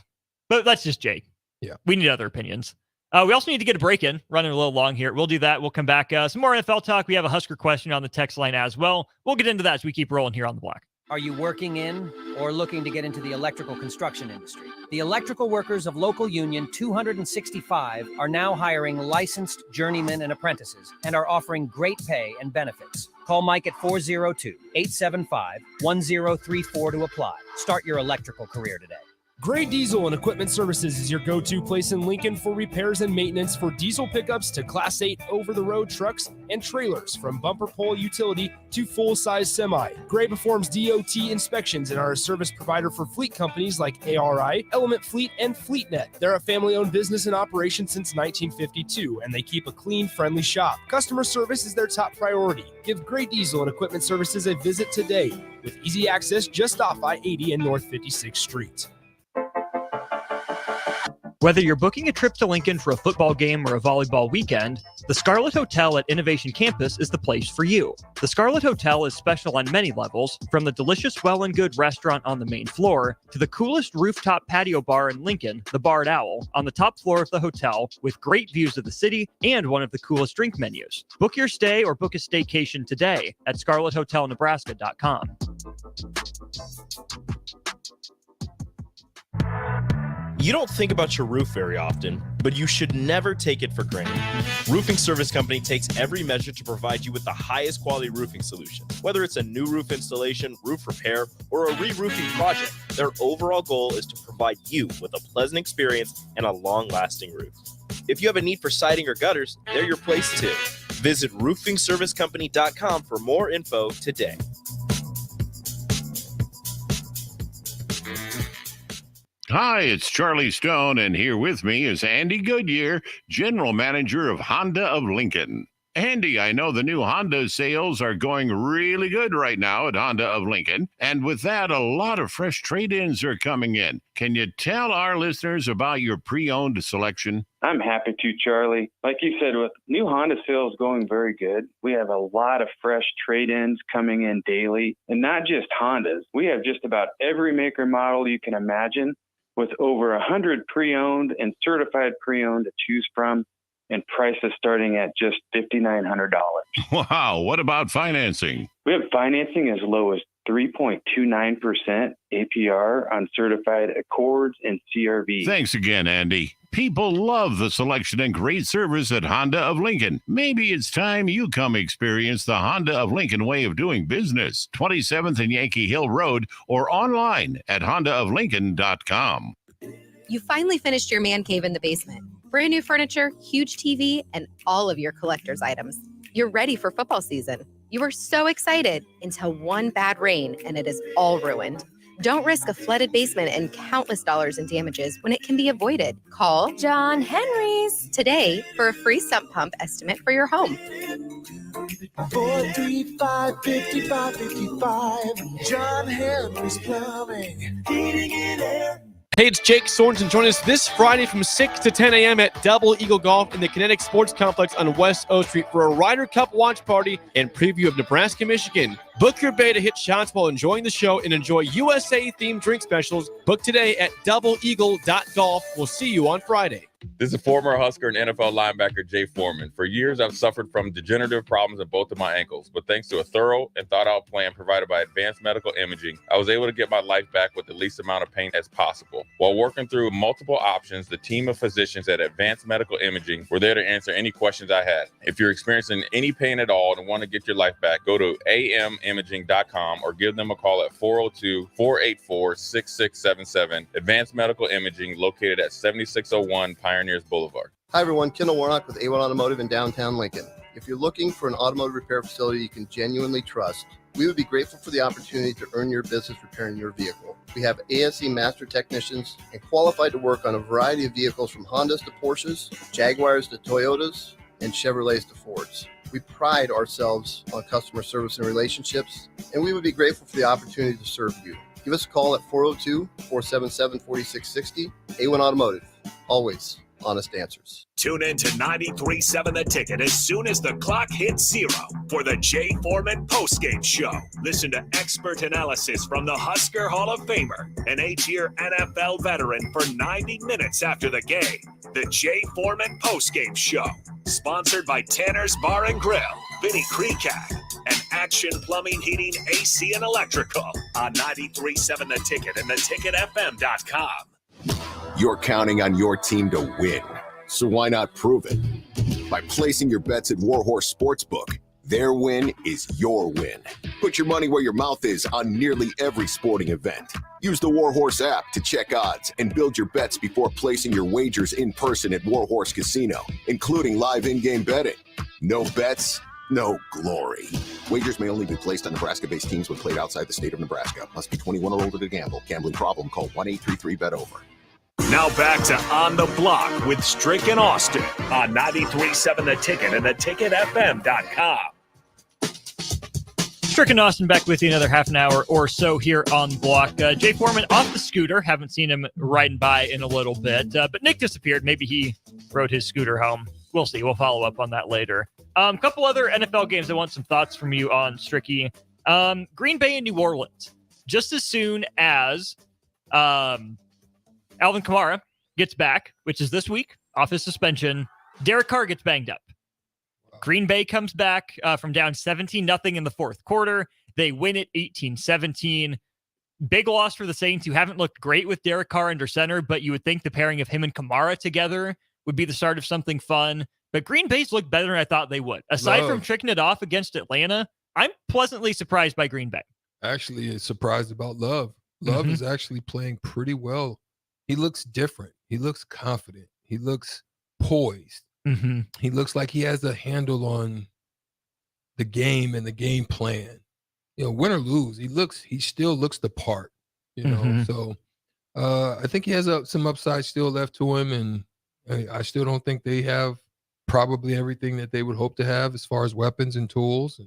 But that's just Jake. Yeah. We need other opinions. We also need to get a break in. Running a little long here. We'll do that. We'll come back. Some more NFL talk. We have a Husker question on the text line as well. We'll get into that as we keep rolling here on the block. Are you working in or looking to get into the electrical construction industry? The electrical workers of local union 265 are now hiring licensed journeymen and apprentices and are offering great pay and benefits. Call Mike at 402-875-1034 to apply. Start your electrical career today. Gray Diesel and Equipment Services is your go-to place in Lincoln for repairs and maintenance for diesel pickups to Class 8 over-the-road trucks and trailers, from bumper pole utility to full-size semi. Gray performs DOT inspections and are a service provider for fleet companies like ARI, Element Fleet, and FleetNet. They're a family-owned business in operation since 1952, and they keep a clean, friendly shop. Customer service is their top priority. Give Gray Diesel and Equipment Services a visit today with easy access just off I-80 and North 56th Street. Whether you're booking a trip to Lincoln for a football game or a volleyball weekend, the Scarlet Hotel at Innovation Campus is the place for you. The Scarlet Hotel is special on many levels, from the delicious Well and Good restaurant on the main floor to the coolest rooftop patio bar in Lincoln, the Barred Owl, on the top floor of the hotel with great views of the city and one of the coolest drink menus. Book your stay or book a staycation today at scarlethotelnebraska.com. You don't think about your roof very often, but you should never take it for granted. Roofing Service Company takes every measure to provide you with the highest quality roofing solution. Whether it's a new roof installation, roof repair, or a re-roofing project, their overall goal is to provide you with a pleasant experience and a long-lasting roof. If you have a need for siding or gutters, they're your place too. Visit roofingservicecompany.com for more info today. Hi, it's Charlie Stone, and here with me is Andy Goodyear, General Manager of Honda of Lincoln. Andy, I know the new Honda sales are going really good right now at Honda of Lincoln, and with that, a lot of fresh trade-ins are coming in. Can you tell our listeners about your pre-owned selection? I'm happy to, Charlie. Like you said, with new Honda sales going very good, we have a lot of fresh trade-ins coming in daily, and not just Hondas. We have just about every maker model you can imagine. with over 100 pre-owned and certified pre-owned to choose from, and prices starting at just $5,900. Wow. What about financing? We have financing as low as 3.29% APR on certified Accords and CRV. Thanks again, Andy. People love the selection and great service at Honda of Lincoln. Maybe it's time you come experience the Honda of Lincoln way of doing business. 27th and Yankee Hill Road or online at hondaoflincoln.com. You finally finished your man cave in the basement. Brand new furniture, huge TV, and all of your collector's items. You're ready for football season. You were so excited until one bad rain and it is all ruined. Don't risk a flooded basement and countless dollars in damages when it can be avoided. Call John Henry's today for a free sump pump estimate for your home. 435-5555. John Henry's Plumbing, Heating and Air. Hey, it's Jake Sorensen. Join us this Friday from 6 to 10 a.m. at Double Eagle Golf in the Kinetic Sports Complex on West O Street for a Ryder Cup watch party and preview of Nebraska-Michigan. Book your bay to hit shots while enjoying the show and enjoy USA-themed drink specials. Book today at doubleeagle.golf. We'll see you on Friday. This is former Husker and NFL linebacker Jay Foreman. For years, I've suffered from degenerative problems in both of my ankles, but thanks to a thorough and thought-out plan provided by Advanced Medical Imaging, I was able to get my life back with the least amount of pain as possible. While working through multiple options, the team of physicians at Advanced Medical Imaging were there to answer any questions I had. If you're experiencing any pain at all and want to get your life back, go to amimaging.com or give them a call at 402-484-6677. Advanced Medical Imaging, located at 7601 Pioneers Boulevard. Hi, everyone. Kendall Warnock with A1 Automotive in downtown Lincoln. If you're looking for an automotive repair facility you can genuinely trust, we would be grateful for the opportunity to earn your business repairing your vehicle. We have ASE master technicians and qualified to work on a variety of vehicles from Hondas to Porsches, Jaguars to Toyotas, and Chevrolets to Fords. We pride ourselves on customer service and relationships, and we would be grateful for the opportunity to serve you. Give us a call at 402-477-4660. A1 Automotive. Always honest answers. Tune in to 93.7 The Ticket as soon as the clock hits 0 for the Jay Foreman postgame show. Listen to expert analysis from the Husker Hall of Famer, an 8-year NFL veteran, for 90 minutes after the game. The Jay Foreman postgame show, sponsored by Tanner's Bar and Grill, Vinny Creekat, and Action Plumbing, Heating, AC, and Electrical on 93.7 The Ticket and theticketfm.com. You're counting on your team to win, so why not prove it? By placing your bets at Warhorse Sportsbook, their win is your win. Put your money where your mouth is on nearly every sporting event. Use the Warhorse app to check odds and build your bets before placing your wagers in person at Warhorse Casino, including live in-game betting. No bets, no glory. Wagers may only be placed on Nebraska-based teams when played outside the state of Nebraska. Must be 21 or older to gamble. Gambling problem? Call 1-833-BET-OVER. Now back to On the Block with Strick and Austin on 93.7 The Ticket and theticketfm.com. Strick and Austin back with you another half an hour or so here on the block. Jay Foreman off the scooter. Haven't seen him riding by in a little bit. But Nick disappeared. Maybe he rode his scooter home. We'll see. We'll follow up on that later. A couple other NFL games I want some thoughts from you on, Stricky. Green Bay and New Orleans. Just as soon as Alvin Kamara gets back, which is this week, off his suspension, Derek Carr gets banged up. Green Bay comes back from down 17-0 in the fourth quarter. They win it 18-17. Big loss for the Saints, who haven't looked great with Derek Carr under center, but you would think the pairing of him and Kamara together would be the start of something fun. But Green Bay's looked better than I thought they would. Aside from tricking it off against Atlanta, I'm pleasantly surprised by Green Bay. Actually, surprised about Love. Love is actually playing pretty well. He looks different. He looks confident. He looks poised. He looks like he has a handle on the game and the game plan. You know, win or lose, he still looks the part, you know. So I think he has some upside still left to him, and I still don't think they have probably everything that they would hope to have as far as weapons and tools.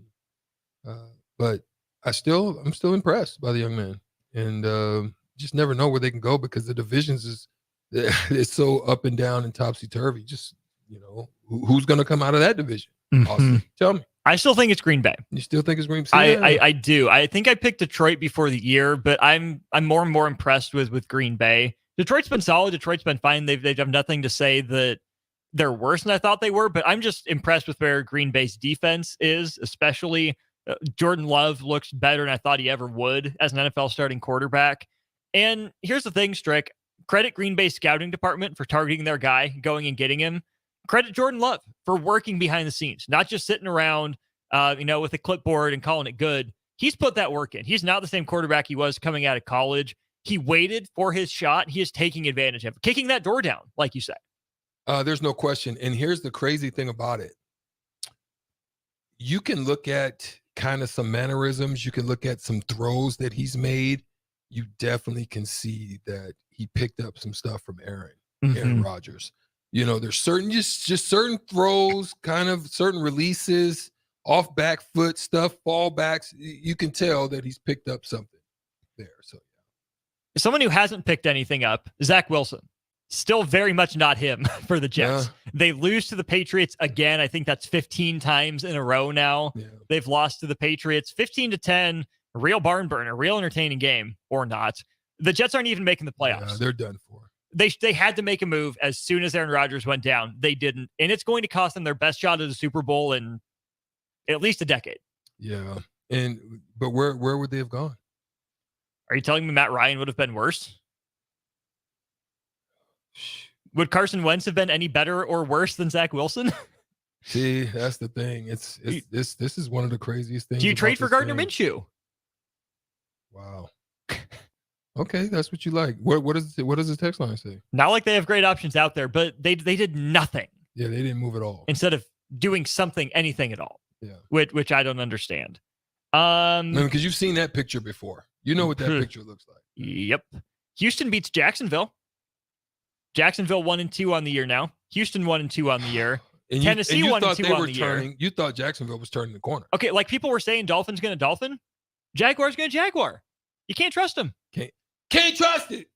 But I'm still impressed by the young man, and just never know where they can go because the divisions it's so up and down and topsy-turvy. Just, you know, who's going to come out of that division? Austin, tell me. I still think it's Green Bay. You still think it's Green Bay? I do. I think I picked Detroit before the year, but I'm more and more impressed with Green Bay. Detroit's been solid. Detroit's been fine. They've done nothing to say that they're worse than I thought they were, but I'm just impressed with where Green Bay's defense is, especially Jordan Love looks better than I thought he ever would as an NFL starting quarterback. And here's the thing, Strick. Credit Green Bay's scouting department for targeting their guy, going and getting him. Credit Jordan Love for working behind the scenes, not just sitting around, with a clipboard and calling it good. He's put that work in. He's not the same quarterback he was coming out of college. He waited for his shot. He is taking advantage of it, kicking that door down, like you said. There's no question. And here's the crazy thing about it. You can look at kind of some mannerisms. You can look at some throws that he's made. You definitely can see that he picked up some stuff from Aaron Rodgers. There's certain, just certain throws, kind of certain releases, off back foot stuff, fallbacks. You can tell that he's picked up something there. So, someone who hasn't picked anything up, Zach Wilson. Still very much not him for the Jets. Yeah. They lose to the Patriots again. I think that's 15 times in a row now. Yeah. They've lost to the Patriots 15-10, a real barn burner, real entertaining game, or not. The Jets aren't even making the playoffs. Yeah, they're done for. They had to make a move as soon as Aaron Rodgers went down. They didn't. And it's going to cost them their best shot at the Super Bowl in at least a decade. Yeah. But where would they have gone? Are you telling me Matt Ryan would have been worse? Would Carson Wentz have been any better or worse than Zach Wilson? See, that's the thing. This is one of the craziest things. Do you trade for Gardner Minshew? Wow. Okay, that's what you like. What does the text line say? Not like they have great options out there, but they did nothing. Yeah, they didn't move at all. Instead of doing anything at all. Yeah. Which I don't understand. Because you've seen that picture before. You know what that picture looks like. Yep. Houston beats Jacksonville. Jacksonville 1-2 on the year now. Houston 1-2 on the year. Tennessee 1-2 on the year. You thought Jacksonville was turning the corner. Okay, like people were saying Dolphins going to Dolphin. Jaguars going to Jaguar. You can't trust them. Can't trust it.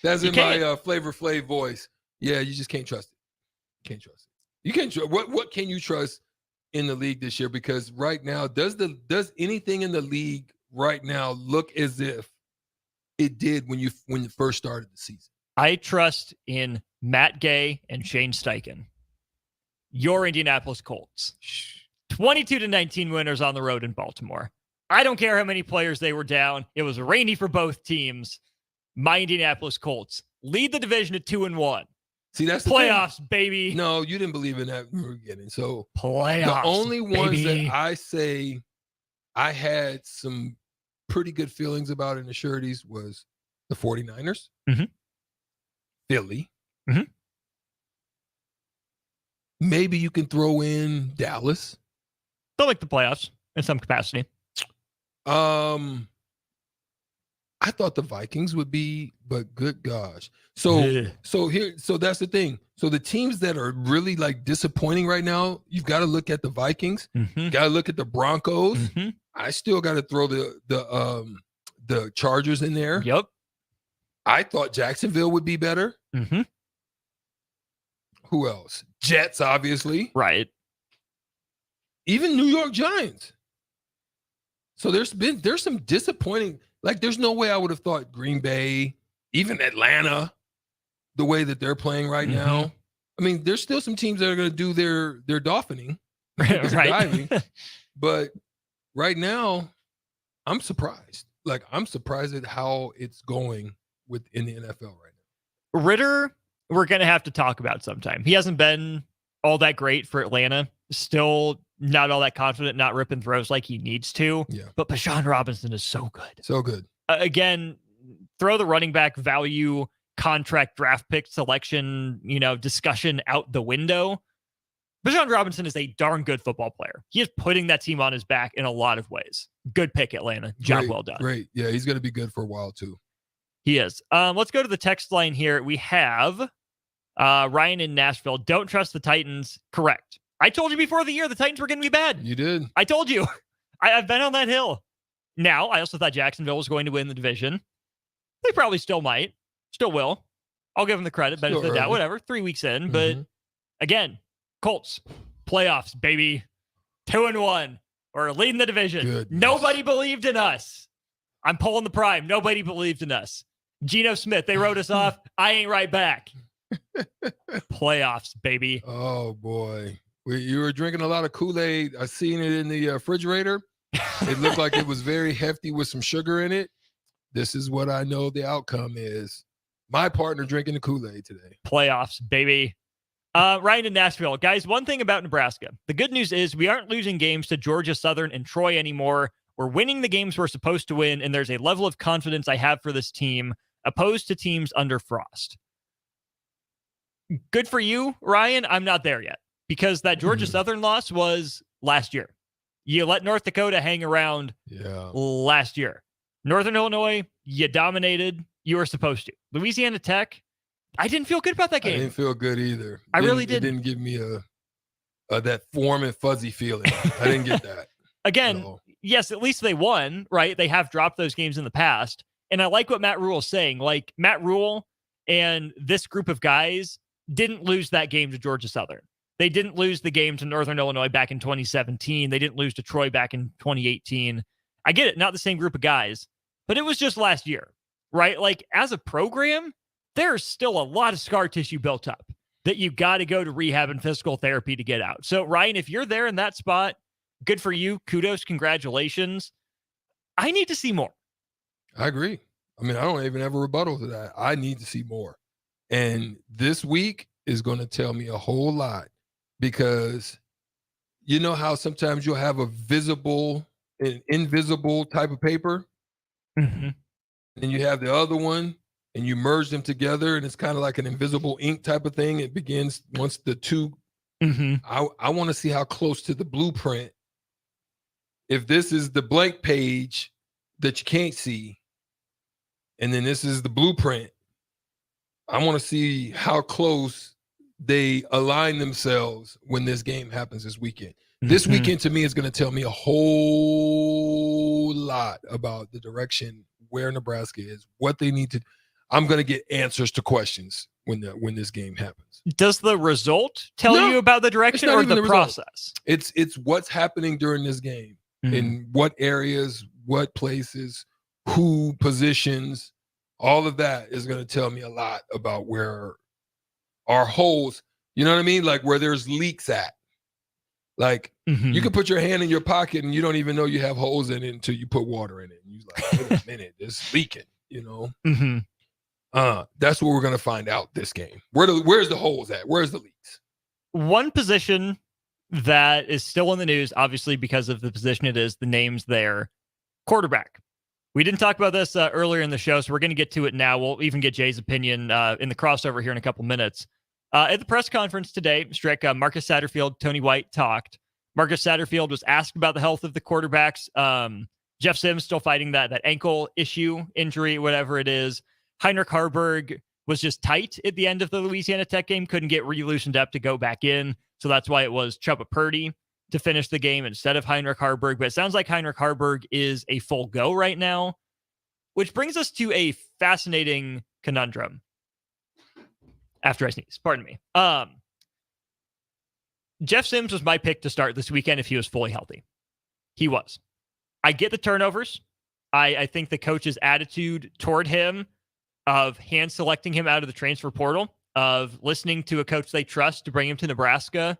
That's in my Flavor Flav voice. Yeah, you just can't trust it. Can't trust it. You can't trust. What can you trust in the league this year? Because right now, does anything in the league right now look as if it did when you first started the season? I trust in Matt Gay and Shane Steichen. Your Indianapolis Colts. 22-19 winners on the road in Baltimore. I don't care how many players they were down. It was rainy for both teams. My Indianapolis Colts lead the division at 2-1. See, that's playoffs, baby. No, you didn't believe in that in the beginning. So playoffs. The only ones baby. that I say I had some pretty good feelings about in the sureties was the 49ers, Philly. Maybe you can throw in Dallas. They'll make the playoffs in some capacity. I thought the Vikings would be, but good gosh. So that's the thing. So the teams that are really like disappointing right now, you've got to look at the Vikings. You got to look at the Broncos. I still got to throw the Chargers in there. Yep. I thought Jacksonville would be better. Who else? Jets, obviously. Right. Even New York Giants. So there's some disappointing. Like, there's no way I would have thought Green Bay, even Atlanta, the way that they're playing right now. I mean, there's still some teams that are going to do their dolphining, right? Diving, but right now, I'm surprised. Like, I'm surprised at how it's going in the NFL right now. Ritter, we're going to have to talk about sometime. He hasn't been all that great for Atlanta. Still not all that confident, not ripping throws like he needs to. Yeah. But Bijan Robinson is so good. So good. Again, throw the running back value, contract, draft pick selection, discussion out the window. Bijan Robinson is a darn good football player. He is putting that team on his back in a lot of ways. Good pick, Atlanta. Job well done. Great. Yeah, he's going to be good for a while too. He is. Let's go to the text line here. We have Ryan in Nashville. Don't trust the Titans. Correct. I told you before the year the Titans were going to be bad. You did. I told you. I've been on that hill. Now, I also thought Jacksonville was going to win the division. They probably still might. Still will. I'll give them the credit. Benefit of the doubt. Whatever. 3 weeks in. But again, Colts. Playoffs, baby. 2-1. We're leading the division. Goodness. Nobody believed in us. I'm pulling the prime. Nobody believed in us. Geno Smith, they wrote us off. I ain't right back. Playoffs, baby. Oh, boy. You were drinking a lot of Kool-Aid. I seen it in the refrigerator. It looked like it was very hefty with some sugar in it. This is what I know the outcome is. My partner drinking the Kool-Aid today. Playoffs, baby. Ryan in Nashville. Guys, one thing about Nebraska. The good news is we aren't losing games to Georgia Southern and Troy anymore. We're winning the games we're supposed to win, and there's a level of confidence I have for this team opposed to teams under Frost. Good for you, Ryan. I'm not there yet because that Georgia Southern loss was last year. You let North Dakota hang around last year. Northern Illinois, you dominated. You were supposed to. Louisiana Tech, I didn't feel good about that game. I didn't feel good either. I really didn't. It didn't give me that warm and fuzzy feeling. I didn't get that. Again, yes, at least they won, right? They have dropped those games in the past. And I like what Matt Rule is saying. Like, Matt Rule and this group of guys didn't lose that game to Georgia Southern. They didn't lose the game to Northern Illinois back in 2017. They didn't lose to Troy back in 2018. I get it, not the same group of guys, but it was just last year, right? Like, as a program, there's still a lot of scar tissue built up that you got to go to rehab and physical therapy to get out. So, Ryan, if you're there in that spot, good for you. Kudos. Congratulations. I need to see more. I agree. I mean, I don't even have a rebuttal to that. I need to see more. And this week is going to tell me a whole lot because you know how sometimes you'll have a visible and invisible type of paper? Mm-hmm. And you have the other one and you merge them together and it's kind of like an invisible ink type of thing. It begins once the two. I want to see how close to the blueprint. If this is the blank page that you can't see, and then this is the blueprint, I want to see how close they align themselves when this game happens this weekend. This weekend to me is going to tell me a whole lot about the direction where Nebraska is, what they need to. I'm going to get answers to questions when this game happens. Does the result tell you about the direction or the process? It's what's happening during this game, in what areas, what places, who positions. All of that is going to tell me a lot about where our holes, you know what I mean? Like where there's leaks at. Like you can put your hand in your pocket and you don't even know you have holes in it until you put water in it. And you're like, wait a minute, it's leaking, you know? That's what we're going to find out this game. Where's the holes at? Where's the leaks? One position that is still in the news, obviously because of the position it is, the name's there, quarterback. We didn't talk about this earlier in the show, so we're going to get to it now. We'll even get Jay's opinion in the crossover here in a couple minutes. At the press conference today, Strick, Marcus Satterfield, Tony White talked. Marcus Satterfield was asked about the health of the quarterbacks. Jeff Sims still fighting that ankle injury, whatever it is. Heinrich Harburg was just tight at the end of the Louisiana Tech game, couldn't get re-loosened up to go back in. So that's why it was Chubba Purdy to finish the game instead of Heinrich Harburg. But it sounds like Heinrich Harburg is a full go right now, which brings us to a fascinating conundrum. After I sneeze, pardon me. Jeff Sims was my pick to start this weekend if he was fully healthy. He was. I get the turnovers. I think the coach's attitude toward him of hand selecting him out of the transfer portal, of listening to a coach they trust to bring him to Nebraska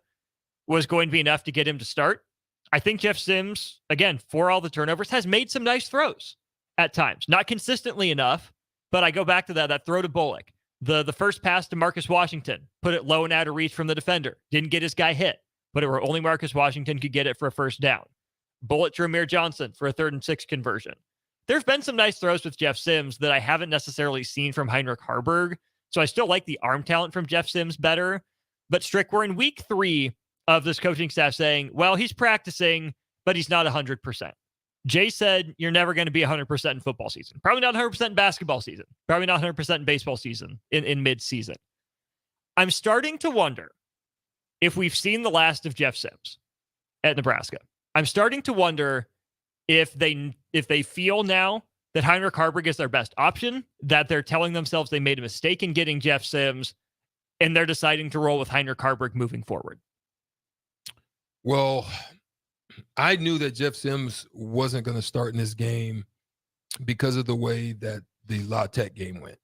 was going to be enough to get him to start. I think Jeff Sims, again, for all the turnovers, has made some nice throws at times. Not consistently enough, but I go back to that throw to Bullock. The first pass to Marcus Washington, put it low and out of reach from the defender. Didn't get his guy hit, but it were only Marcus Washington could get it for a first down. Bullet to Amir Johnson for a 3rd and 6 conversion. There's been some nice throws with Jeff Sims that I haven't necessarily seen from Heinrich Harburg, so I still like the arm talent from Jeff Sims better. But Strick, we're in week 3 of this coaching staff saying, well, he's practicing, but he's not 100%. Jay said you're never going to be 100% in football season. Probably not 100% in basketball season. Probably not 100% in baseball season in mid-season. I'm starting to wonder if we've seen the last of Jeff Sims at Nebraska. I'm starting to wonder if they feel now that Heinrich Harburg is their best option, that they're telling themselves they made a mistake in getting Jeff Sims, and they're deciding to roll with Heinrich Harburg moving forward. Well, I knew that Jeff Sims wasn't going to start in this game because of the way that the La Tech game went.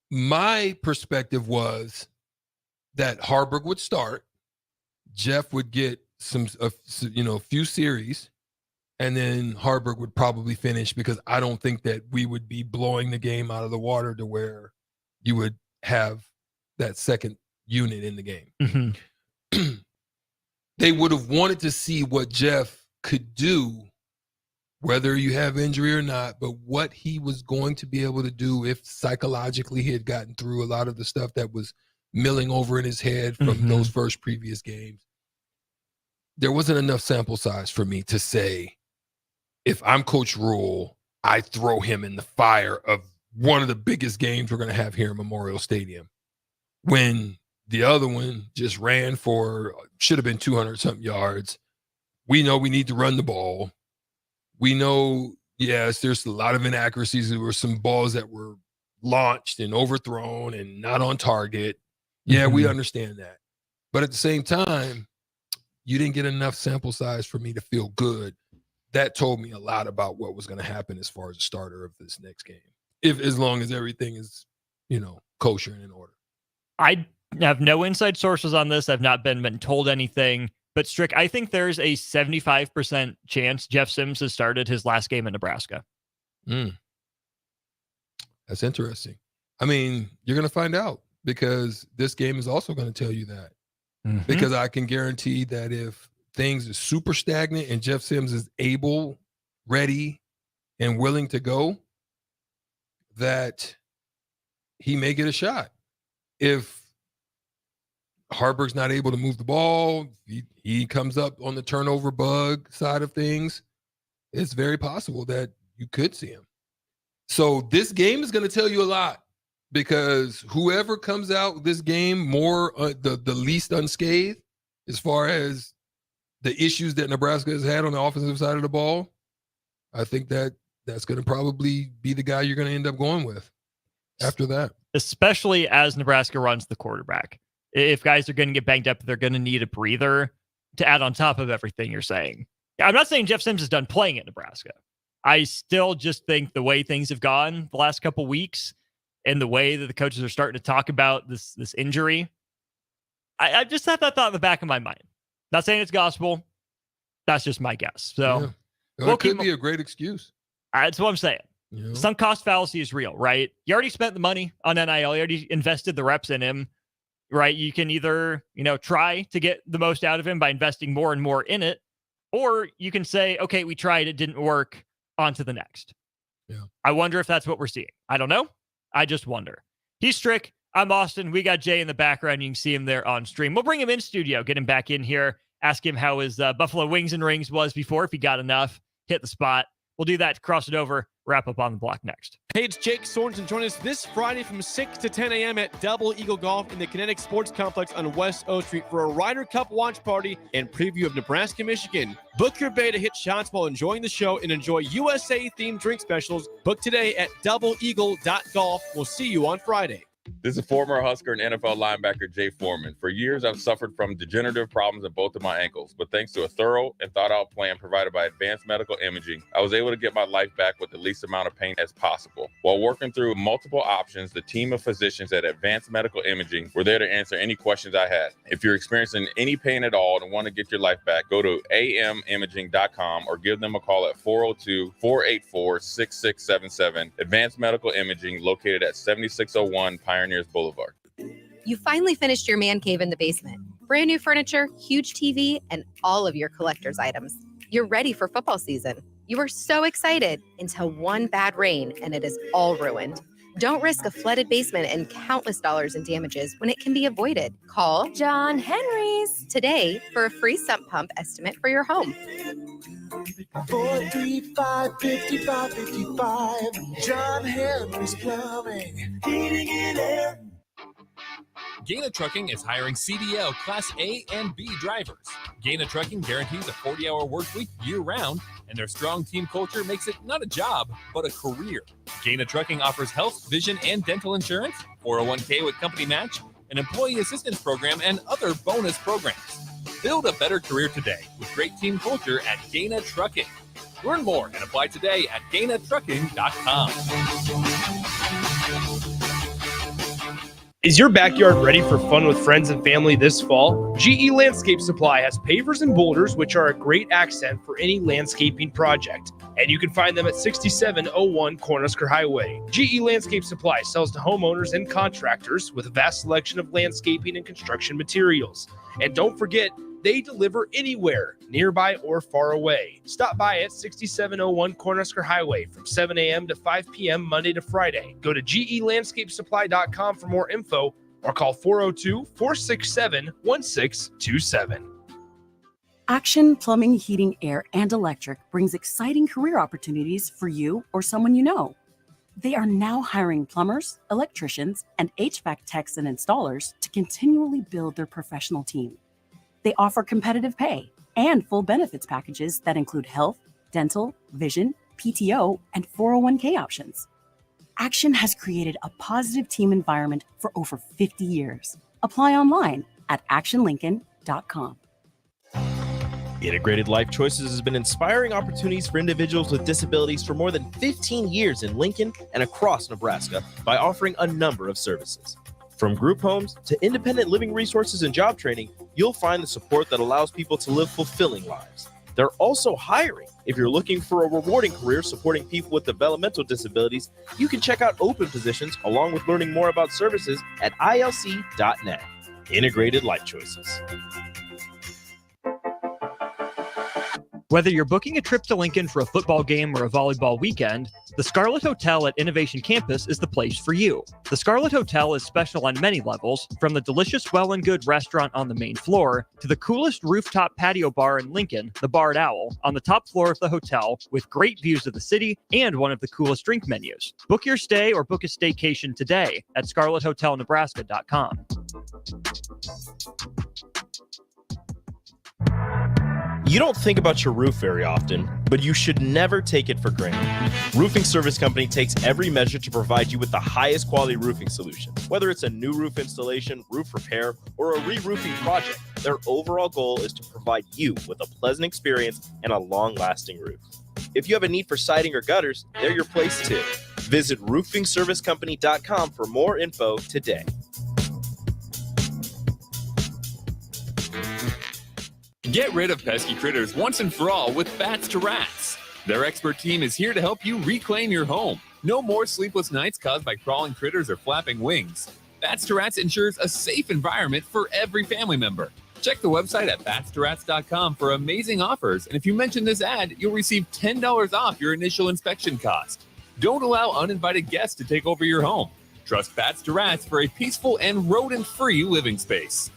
My perspective was that Harburg would start, Jeff would get a few series, and then Harburg would probably finish, because I don't think that we would be blowing the game out of the water to where you would have that second unit in the game. Mm-hmm. They would have wanted to see what Jeff could do, whether you have injury or not, but what he was going to be able to do if psychologically he had gotten through a lot of the stuff that was milling over in his head from those first previous games. There wasn't enough sample size for me to say, if I'm Coach Rule, I throw him in the fire of one of the biggest games we're going to have here in Memorial Stadium, when the other one just ran for, should have been 200-something yards. We know we need to run the ball. We know, yes, there's a lot of inaccuracies. There were some balls that were launched and overthrown and not on target. Yeah, we understand that. But at the same time, you didn't get enough sample size for me to feel good. That told me a lot about what was going to happen as far as the starter of this next game, as long as everything is, kosher and in order. I have no inside sources on this. I've not been told anything. But Strick, I think there's a 75% chance Jeff Sims has started his last game in Nebraska. That's interesting. I mean, you're going to find out, because this game is also going to tell you that. Because I can guarantee that if things are super stagnant and Jeff Sims is able, ready, and willing to go, that he may get a shot. If Harburg's not able to move the ball, he comes up on the turnover bug side of things, it's very possible that you could see him. So this game is going to tell you a lot, because whoever comes out this game more the least unscathed as far as the issues that Nebraska has had on the offensive side of the ball, I think that's going to probably be the guy you're going to end up going with after that. Especially as Nebraska runs the quarterback. If guys are going to get banged up, they're going to need a breather to add on top of everything you're saying. I'm not saying Jeff Sims is done playing at Nebraska. I still just think the way things have gone the last couple weeks and the way that the coaches are starting to talk about this injury, I just have that thought in the back of my mind. Not saying it's gospel. That's just my guess. So it could be a great excuse. That's what I'm saying. Some cost fallacy is real, right? You already spent the money on NIL. You already invested the reps in him, right? You can either, try to get the most out of him by investing more and more in it, or you can say, okay, we tried, it didn't work, on to the next. I wonder if that's what we're seeing. I don't know. I just wonder. He's Strick. I'm Austin. We got Jay in the background. You can see him there on stream. We'll bring him in studio, get him back in here, ask him how his Buffalo Wings and Rings was before, if he got enough, hit the spot. We'll do that, cross it over, wrap up on the block next. Hey, it's Jake Sorensen. Join us this Friday from 6 to 10 a.m. at Double Eagle Golf in the Kinetic Sports Complex on West O Street for a Ryder Cup watch party and preview of Nebraska-Michigan. Book your bay to hit shots while enjoying the show and enjoy USA-themed drink specials. Book today at doubleeagle.golf. We'll see you on Friday. This is former Husker and NFL linebacker Jay Foreman. For years, I've suffered from degenerative problems in both of my ankles, but thanks to a thorough and thought-out plan provided by Advanced Medical Imaging, I was able to get my life back with the least amount of pain as possible. While working through multiple options, the team of physicians at Advanced Medical Imaging were there to answer any questions I had. If you're experiencing any pain at all and want to get your life back, go to amimaging.com or give them a call at 402-484-6677. Advanced Medical Imaging, located at 7601 Pioneers Boulevard. You finally finished your man cave in the basement. Brand new furniture, huge TV, and all of your collector's items. You're ready for football season. You were so excited until one bad rain and it is all ruined. Don't risk a flooded basement and countless dollars in damages when it can be avoided. Call John Henry's today for a free sump pump estimate for your home. 435-5555. John Henry's Plumbing, Heating and Air. Gaina Trucking is hiring CDL Class A and B drivers. Gaina Trucking guarantees a 40-hour work week year-round, and their strong team culture makes it not a job, but a career. Gaina Trucking offers health, vision, and dental insurance, 401k with company match, an employee assistance program, and other bonus programs. Build a better career today with great team culture at Gaina Trucking. Learn more and apply today at GainaTrucking.com. Is your backyard ready for fun with friends and family this fall? GE Landscape Supply has pavers and boulders, which are a great accent for any landscaping project. And you can find them at 6701 Cornhusker Highway. GE Landscape Supply sells to homeowners and contractors with a vast selection of landscaping and construction materials. And don't forget, they deliver anywhere, nearby or far away. Stop by at 6701 Cornhusker Highway from 7 a.m. to 5 p.m. Monday to Friday. Go to gelandscapesupply.com for more info or call 402-467-1627. Action Plumbing, Heating, Air, and Electric brings exciting career opportunities for you or someone you know. They are now hiring plumbers, electricians, and HVAC techs and installers to continually build their professional team. They offer competitive pay and full benefits packages that include health, dental, vision, PTO, and 401k options. Action has created a positive team environment for over 50 years. Apply online at actionlincoln.com. Integrated Life Choices has been inspiring opportunities for individuals with disabilities for more than 15 years in Lincoln and across Nebraska by offering a number of services. From group homes to independent living resources and job training, you'll find the support that allows people to live fulfilling lives. They're also hiring. If you're looking for a rewarding career supporting people with developmental disabilities, you can check out open positions along with learning more about services at ilc.net. Integrated Life Choices. Whether you're booking a trip to Lincoln for a football game or a volleyball weekend, the Scarlet Hotel at Innovation Campus is the place for you. The Scarlet Hotel is special on many levels, from the delicious Well and Good restaurant on the main floor to the coolest rooftop patio bar in Lincoln, the Barred Owl, on the top floor of the hotel with great views of the city and one of the coolest drink menus. Book your stay or book a staycation today at scarlethotelnebraska.com. You don't think about your roof very often, but you should never take it for granted. Roofing Service Company takes every measure to provide you with the highest quality roofing solution. Whether it's a new roof installation, roof repair, or a re-roofing project, their overall goal is to provide you with a pleasant experience and a long-lasting roof. If you have a need for siding or gutters, they're your place too. Visit roofingservicecompany.com for more info today. Get rid of pesky critters once and for all with Bats to Rats. Their expert team is here to help you reclaim your home. No more sleepless nights caused by crawling critters or flapping wings. Bats to Rats ensures a safe environment for every family member. Check the website at batstoRats.com for amazing offers, and if you mention this ad, you'll receive $10 off your initial inspection cost. Don't allow uninvited guests to take over your home. Trust Bats to Rats for a peaceful and rodent-free living space.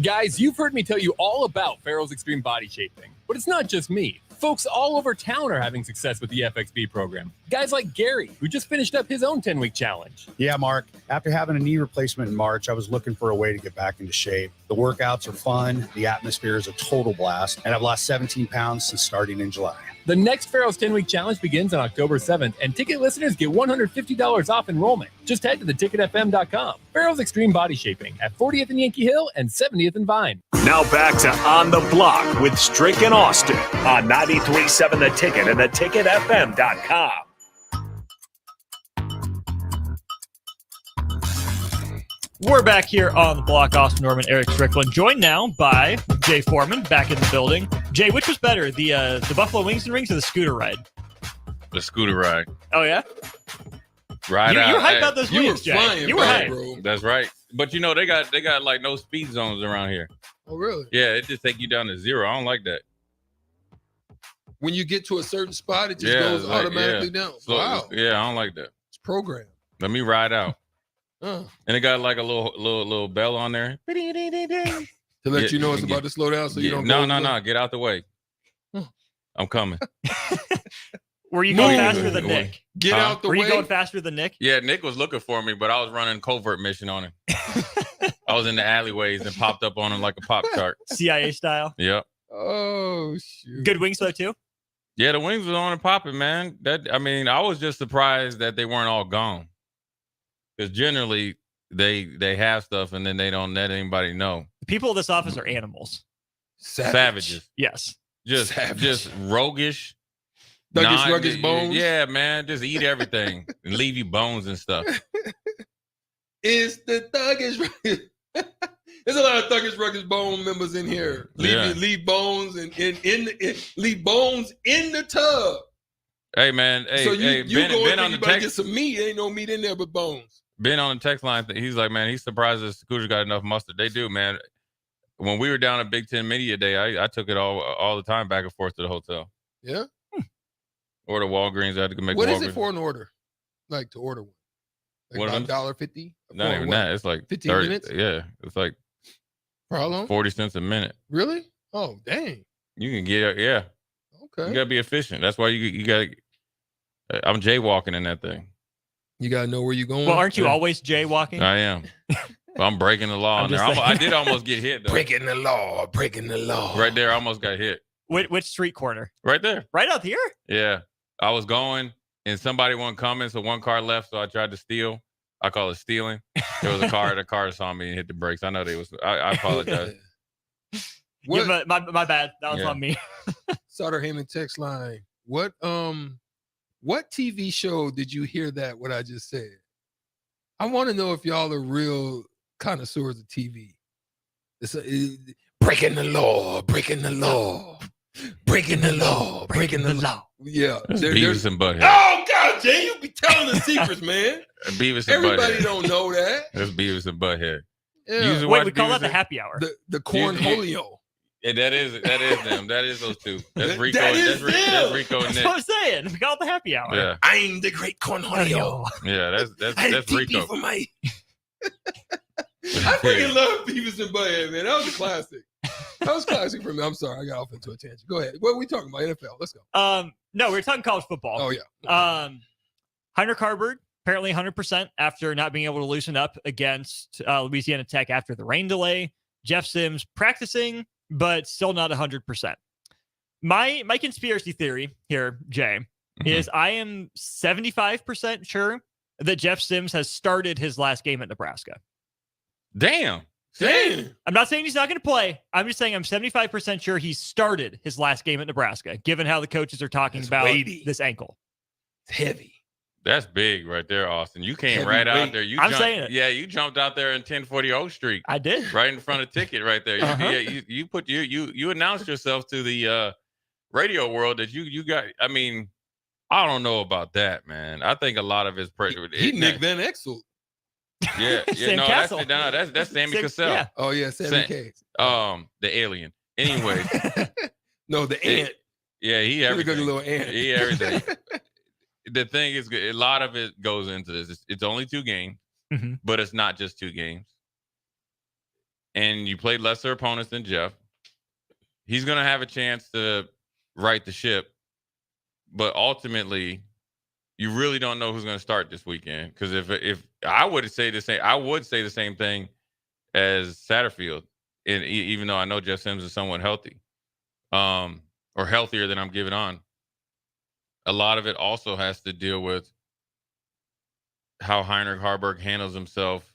Guys, you've heard me tell you all about Farrell's Extreme Body Shaping, but it's not just me. Folks all over town are having success with the FXB program. Guys like Gary, who just finished up his own 10-week challenge. Yeah, Mark. After having a knee replacement in March, I was looking for a way to get back into shape. The workouts are fun. The atmosphere is a total blast. And I've lost 17 pounds since starting in July. The next Farrell's 10-week challenge begins on October 7th, and ticket listeners get $150 off enrollment. Just head to theticketfm.com. Farrell's Extreme Body Shaping at 40th and Yankee Hill and 70th and Vine. Now back to On the Block with Strick and Austin on 93.7 The Ticket and theticketfm.com. We're back here on the block. Austin Norman, Eric Strickland, joined now by Jay Foreman back in the building. Jay, which was better, the Buffalo Wings and Rings or the scooter ride? The scooter ride. Oh yeah, Ride you out. were hyped about those wings, Jay. You were hyped. bro. That's right. But you know they got like no speed zones around here. Oh, really? Yeah, it just take you down to zero. I don't like that. When you get to a certain spot, it just goes automatically down. So, wow. Yeah, I don't like that. It's programmed. Let me ride out. And it got like a little bell on there to let you know it's about to slow down, so you don't. No. Get out the way. I'm coming. Were you going faster than Nick? Get out the way. Were you going faster than Nick? Yeah, Nick was looking for me, but I was running covert mission on him. I was in the alleyways and popped up on him like a Pop-Tart. CIA style. Yep. Oh shoot. Good wings though too. Yeah, the wings was on and popping, man. I was just surprised that they weren't all gone. Because generally they have stuff and then they don't let anybody know. The people of this office are animals. Savages. Yes. Just roguish. Thuggish Rugged Bones. Yeah, man. Just eat everything and leave you bones and stuff. It's the Thuggish Rugged. There's a lot of Thuggish Rugged Bone members in here. Leave bones and leave bones in the tub. Hey, man. Hey, so you Ben on the text, get some meat. Ain't no meat in there but bones. Ben on the text line, he's like, man, he's surprised the Cougars got enough mustard. They do, man. When we were down at Big Ten Media Day, I took it all the time back and forth to the hotel. Yeah. Or the Walgreens. I had to make. What Walgreens. is it for an order? Like to order one? Like $1.50? Not even that. It's like 15 30 minutes. Yeah, it's like for how long? 40 cents a minute. Really? Oh, dang. You can get yeah. Okay. You gotta be efficient. That's why you gotta. I'm jaywalking in that thing. You gotta know where you're going. Well, aren't you always jaywalking? I am. Well, I'm breaking the law. I did almost get hit though. Breaking the law. Right there, I almost got hit. Which street corner? Right there. Right out here? Yeah. I was going and somebody wasn't coming, so one car left, so I tried to steal. I call it stealing. There was the car saw me and hit the brakes. I know they was. I apologize. Yeah, my bad. That was on me. Sutter Heyman text line. What TV show did you hear that? What I just said. I want to know if y'all are real connoisseurs of TV. It's breaking the law, breaking the law, breaking the law, breaking the law. Yeah, Beavis and Butthead. Oh God, Jay, you be telling the secrets, man. Beavis and Everybody Butthead. don't know that. That's Beavis and Butthead. Yeah. Wait, we call that the happy hour. The cornholio. Yeah, that is them. That is those two. That's Rico. That That's Rico and That's Nick. what I'm saying. We call it the happy hour. Yeah, I'm the great cornholio. yeah. That's Rico. For my... I freaking love Beavis and Butthead, man. That was a classic. That was classic for me. I'm sorry, I got off into a tangent. Go ahead. What are we talking about? NFL. Let's go. No, we were talking college football. Oh yeah. Heinrich Haarberg apparently 100% after not being able to loosen up against Louisiana Tech after the rain delay. Jeff Sims practicing, but still not 100%. My conspiracy theory here, Jay, is I am 75% sure that Jeff Sims has started his last game at Nebraska. Damn. I'm not saying he's not going to play. I'm just saying I'm 75% sure he started his last game at Nebraska, given how the coaches are talking about this ankle. It's heavy. That's big right there, Austin. You came Heavy right weight. out there. Saying it. Yeah, you jumped out there in 1040 Oak Street. I did. Right in front of Ticket right there. You announced yourself to the radio world that you got. I mean, I don't know about that, man. I think a lot of his pressure. He Nick Van Exel. Yeah, Sam no, Castle. that's Sammy Cassell. Yeah. Oh yeah, Sammy K. The alien. Anyway. No, the ant. Yeah, he He's a everything. good little ant. He everything. The thing is, a lot of it goes into this. It's only 2 games, but it's not just 2 games. And you played lesser opponents than Jeff. He's going to have a chance to right the ship. But ultimately, you really don't know who's going to start this weekend. Because if I would say the same, I would say the same thing as Satterfield. And even though I know Jeff Sims is somewhat healthy, or healthier than I'm giving on. A lot of it also has to deal with how Heinrich Haarberg handles himself,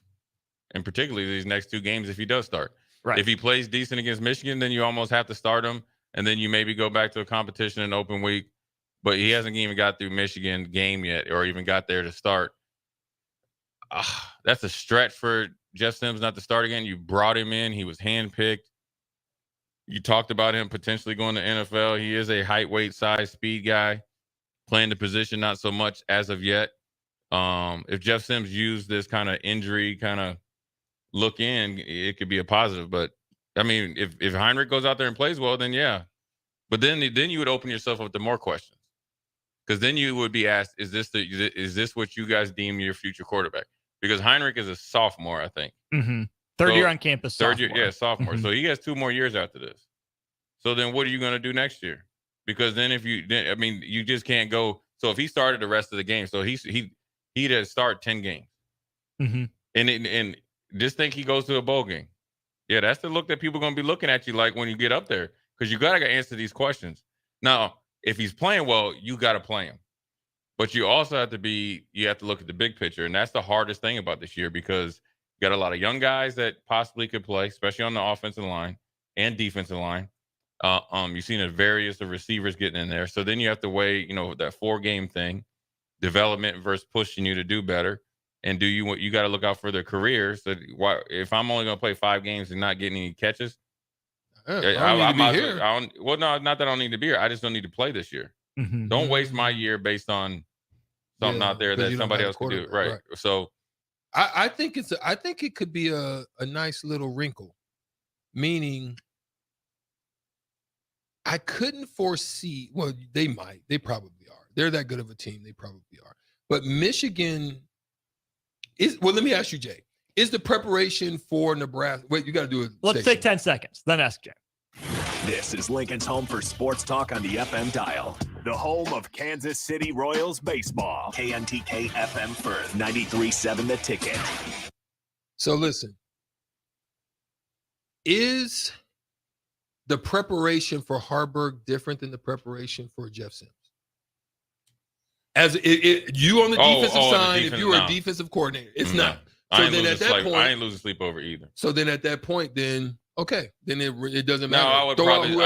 and particularly these next 2 games if he does start. Right. If he plays decent against Michigan, then you almost have to start him, and then you maybe go back to a competition in open week. But he hasn't even got through Michigan game yet, or even got there to start. That's a stretch for Jeff Sims not to start again. You brought him in. He was handpicked. You talked about him potentially going to NFL. He is a height, weight, size, speed guy. Playing the position, not so much as of yet. If Jeff Sims used this kind of injury kind of look in, it could be a positive. But, I mean, if Heinrich goes out there and plays well, then yeah. But then you would open yourself up to more questions. Because then you would be asked, is this what you guys deem your future quarterback? Because Heinrich is a sophomore, I think. Mm-hmm. Third year on campus. Third sophomore. year, yeah, sophomore. Mm-hmm. So he has 2 more years after this. So then what are you going to do next year? Because then you just can't go. So if he started the rest of the game, so he'd start 10 games. Mm-hmm. And just think he goes to a bowl game. Yeah, that's the look that people are going to be looking at you like when you get up there. Because you got to answer these questions. Now, if he's playing well, you got to play him. But you also have to look at the big picture. And that's the hardest thing about this year because you got a lot of young guys that possibly could play, especially on the offensive line and defensive line. You've seen a various of receivers getting in there. So then you have to weigh, that 4-game thing, development versus pushing you to do better. And do you you got to look out for their careers? So if I'm only going to play 5 games and not getting any catches, I don't need to be here. Well, no, not that I don't need to be here. I just don't need to play this year. Mm-hmm. Don't waste my year based on something out there that somebody else can do. Right. So I think it could be a nice little wrinkle, meaning I couldn't foresee. Well, they probably are. They're that good of a team. They probably are. But Michigan is. Well, let me ask you, Jay. Is the preparation for Nebraska? Wait, you got to do it. Let's take 10 seconds. Then ask Jay. This is Lincoln's home for sports talk on the FM dial. The home of Kansas City Royals baseball. KNTK FM Firth, 93.7 The Ticket. So listen, is the preparation for Harburg different than the preparation for Jeff Sims? As you on the defensive side, if you were a defensive coordinator, it's not. So then at that point, I ain't losing sleep over either. So then at that point, then it doesn't matter. No, I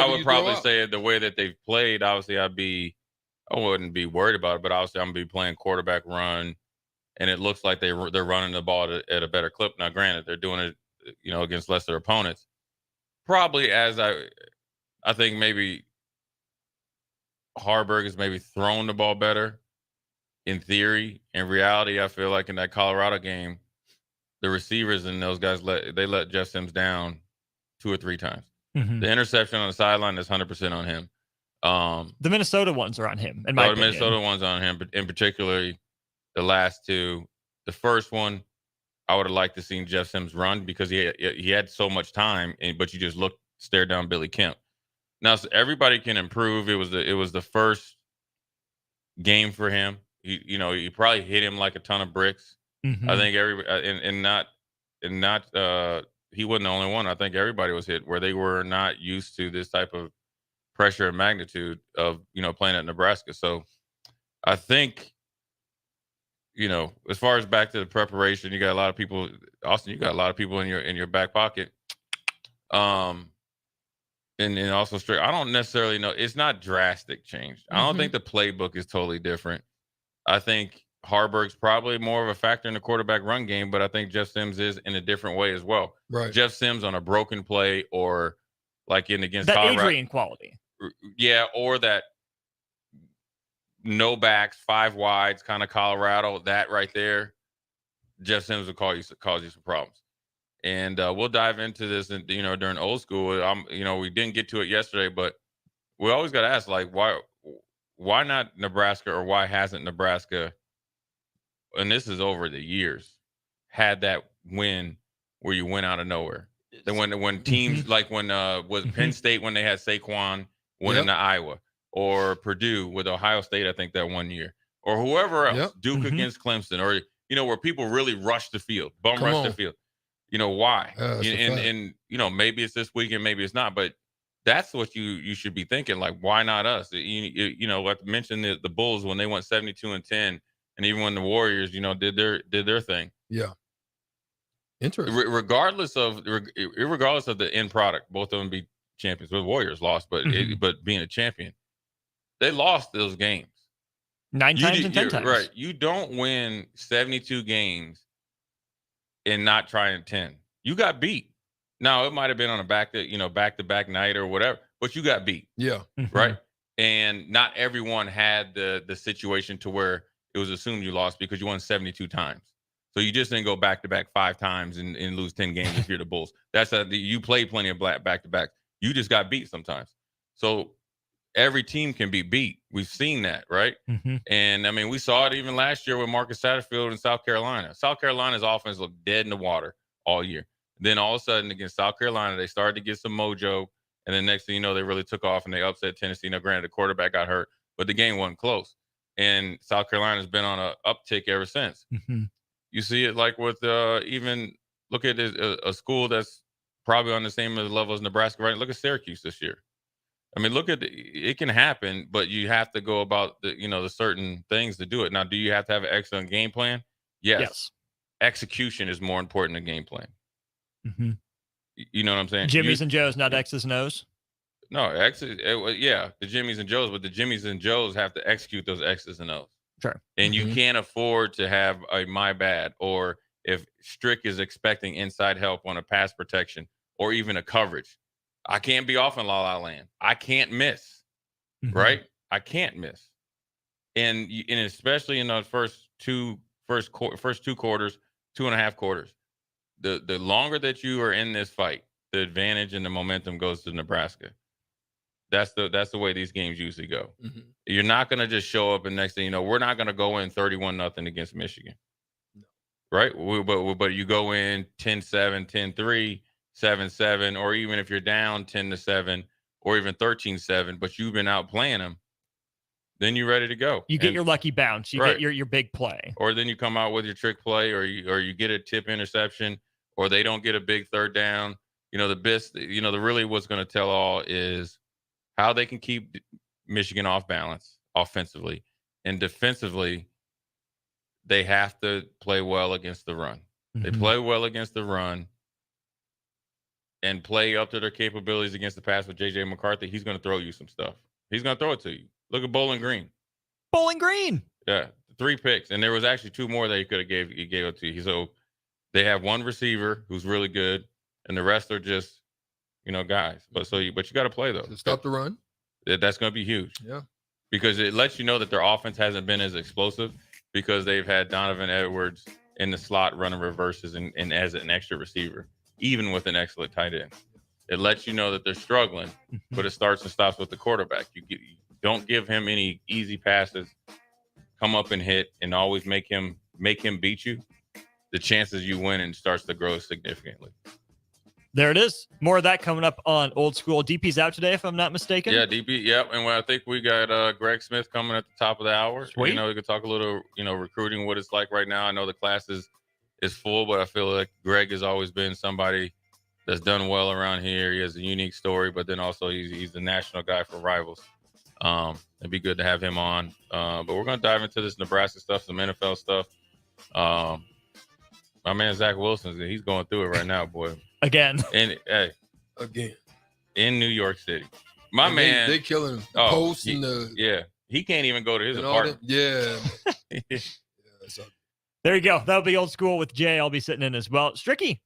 would probably say the way that they've played, obviously I wouldn't be worried about it, but obviously I'm gonna be playing quarterback run, and it looks like they're running the ball at a better clip. Now, granted, they're doing it, against lesser opponents. Probably as I think maybe Harburg has maybe thrown the ball better in theory. In reality, I feel like in that Colorado game, the receivers and those guys let Jeff Sims down 2 or 3 times. Mm-hmm. The interception on the sideline is 100% on him. The Minnesota ones are on him. In my opinion. Minnesota ones on him, but in particular, the last 2. The first one, I would have liked to seen Jeff Sims run because he had so much time, but you just stared down Billy Kemp. Now, so everybody can improve. It was the first game for him. He probably hit him like a ton of bricks. Mm-hmm. I think he wasn't the only one. I think everybody was hit where they were not used to this type of pressure and magnitude of playing at Nebraska. So I think as far as back to the preparation, you got a lot of people. Austin, you got a lot of people in your back pocket. And also straight. I don't necessarily know. It's not drastic change. Mm-hmm. I don't think the playbook is totally different. I think Harburg's probably more of a factor in the quarterback run game, but I think Jeff Sims is in a different way as well. Right. Jeff Sims on a broken play or like against that Colorado. Adrian quality. Yeah, or that no backs, 5 wides kind of Colorado, that right there, Jeff Sims will cause you some problems. And we'll dive into this, during old school. We didn't get to it yesterday, but we always got to ask, like, why not Nebraska, or why hasn't Nebraska, and this is over the years, had that win where you went out of nowhere? Then when teams like when was Penn State when they had Saquon went into Iowa, or Purdue with Ohio State, I think that one year, or whoever else, Duke against Clemson, or where people really rush the field, rush the field. Why? And maybe it's this weekend, maybe it's not, but that's what you should be thinking. Like, why not us? Like I mentioned the Bulls when they went 72-10, and even when the Warriors, did their thing. Yeah. Interesting. Regardless of the end product, both of them be champions. The Warriors lost, but but being a champion, they lost those games 9 times and 10 times. Right. You don't win 72 games and not trying 10. You got beat. Now, it might have been on a back-to-back night or whatever, but you got beat. Yeah. Right. And not everyone had the situation to where it was assumed you lost because you won 72 times. So you just didn't go back-to-back 5 times and lose 10 games if you're the Bulls. You played plenty of back-to-backs. You just got beat sometimes. So every team can be beat. We've seen that, right? Mm-hmm. And, we saw it even last year with Marcus Satterfield in South Carolina. South Carolina's offense looked dead in the water all year. Then all of a sudden against South Carolina, they started to get some mojo. And then next thing you know, they really took off and they upset Tennessee. Now, granted, the quarterback got hurt, but the game wasn't close. And South Carolina's been on an uptick ever since. Mm-hmm. You see it like with even look at a school that's probably on the same level as Nebraska, right? Look at Syracuse this year. Look at it can happen, but you have to go about the certain things to do it. Now, do you have to have an excellent game plan? Yes. Execution is more important than game plan. Mm-hmm. You know what I'm saying? Jimmy's and Joe's, not X's and O's. No, X's. Yeah, the Jimmys and Joes, but the Jimmys and Joes have to execute those X's and O's. Sure. And you can't afford to have a my bad, or if Strick is expecting inside help on a pass protection or even a coverage. I can't be off in La La Land. I can't miss, right? I can't miss. And especially in those first two quarters, 2.5 quarters, the longer that you are in this fight, the advantage and the momentum goes to Nebraska. That's the way these games usually go. You're not going to just show up and next thing you know, we're not going to go in 31-0 against Michigan. No. Right? But you go in 10-7, 10-3, 7-7, or even if you're down 10-7 or even 13-7, but you've been out playing them, then you're ready to go. You get your lucky bounce. You get your big play. Or then you come out with your trick play, or you get a tip interception, or they don't get a big third down. Really what's going to tell all is how they can keep Michigan off balance offensively, and defensively, they have to play well against the run. They play well against the run and play up to their capabilities against the pass with J.J. McCarthy. He's going to throw you some stuff. He's going to throw it to you. Look at Bowling Green. Bowling Green. Yeah, 3 picks, and there was actually 2 more that he gave it to you. So they have one receiver who's really good, and the rest are just guys. But you got to play though. To stop the run. That's going to be huge. Yeah. Because it lets you know that their offense hasn't been as explosive because they've had Donovan Edwards in the slot running reverses and as an extra receiver, even with an excellent tight end. It lets you know that they're struggling, but it starts and stops with the quarterback. You don't give him any easy passes, come up and hit, and always make him beat you. The chances you win and starts to grow significantly. There it is. More of that coming up on Old School. DP's out today, if I'm not mistaken. Yeah, DP. Yep. And I think we got Greg Smith coming at the top of the hour. Sweet. We could talk a little, recruiting, what it's like right now. I know the class is full, but I feel like Greg has always been somebody that's done well around here. He has a unique story, but then also he's the national guy for Rivals. It'd be good to have him on. But we're going to dive into this Nebraska stuff, some NFL stuff. My man Zach Wilson, he's going through it right now, boy. Again. Again. In New York City. My man. They killing him. Posts and yeah. He can't even go to his apartment. Yeah. There you go. That'll be Old School with Jay. I'll be sitting in as well. Stricky,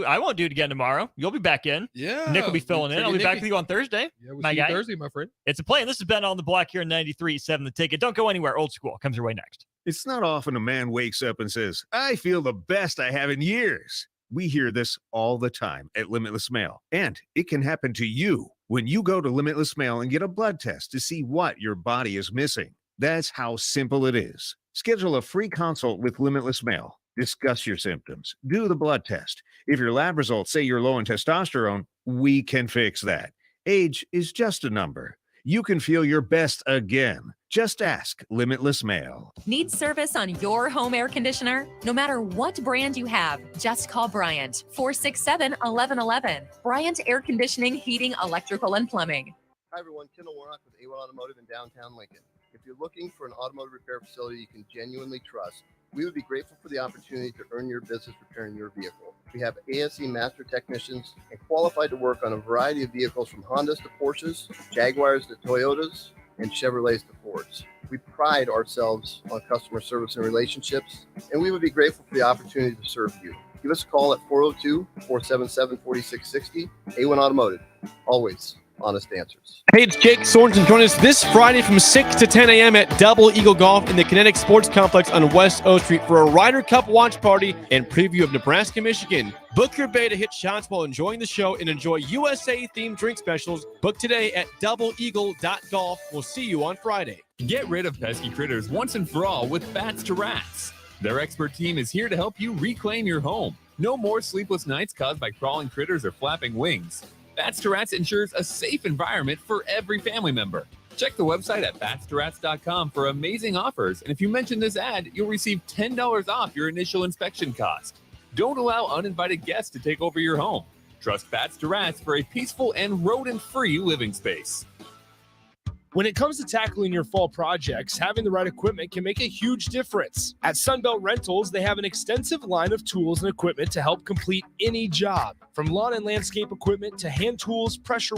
I won't do it again tomorrow. You'll be back in. Yeah. Nick will be filling in. I'll be back with you on Thursday. Yeah, we'll see you Thursday, my friend. It's a play, and this has been On the Block here in 93.7 The Ticket. Don't go anywhere. Old School comes your way next. It's not often a man wakes up and says, I feel the best I have in years. We hear this all the time at Limitless Mail, and it can happen to you when you go to Limitless Mail and get a blood test to see what your body is missing. That's how simple it is. Schedule a free consult with Limitless Mail. Discuss your symptoms. Do the blood test. If your lab results say you're low in testosterone, we can fix that. Age is just a number. You can feel your best again. Just ask Limitless Mail. Need service on your home air conditioner? No matter what brand you have, just call Bryant, 467-1111. Bryant Air Conditioning, Heating, Electrical, and Plumbing. Hi, everyone. Kendall Warnock with A1 Automotive in downtown Lincoln. If you're looking for an automotive repair facility you can genuinely trust, we would be grateful for the opportunity to earn your business repairing your vehicle. We have ASE master technicians and qualified to work on a variety of vehicles from Hondas to Porsches, Jaguars to Toyotas, and Chevrolets to Fords. We pride ourselves on customer service and relationships, and we would be grateful for the opportunity to serve you. Give us a call at 402-477-4660. A1 Automotive, always honest answers. Hey, it's Jake Sorensen. Join us this Friday from 6 to 10 a.m. at Double Eagle Golf in the Kinetic Sports Complex on West O Street for a Ryder Cup watch party and preview of Nebraska-Michigan. Book your bay to hit shots while enjoying the show and enjoy USA-themed drink specials. Book today at doubleeagle.golf. We'll see you on Friday. Get rid of pesky critters once and for all with Bats to Rats. Their expert team is here to help you reclaim your home. No more sleepless nights caused by crawling critters or flapping wings. Bats to Rats ensures a safe environment for every family member. Check the website at batstoRats.com for amazing offers, and if you mention this ad, you'll receive $10 off your initial inspection cost. Don't allow uninvited guests to take over your home. Trust Bats to Rats for a peaceful and rodent-free living space. When it comes to tackling your fall projects, having the right equipment can make a huge difference. At Sunbelt Rentals, they have an extensive line of tools and equipment to help complete any job. From lawn and landscape equipment to hand tools, pressure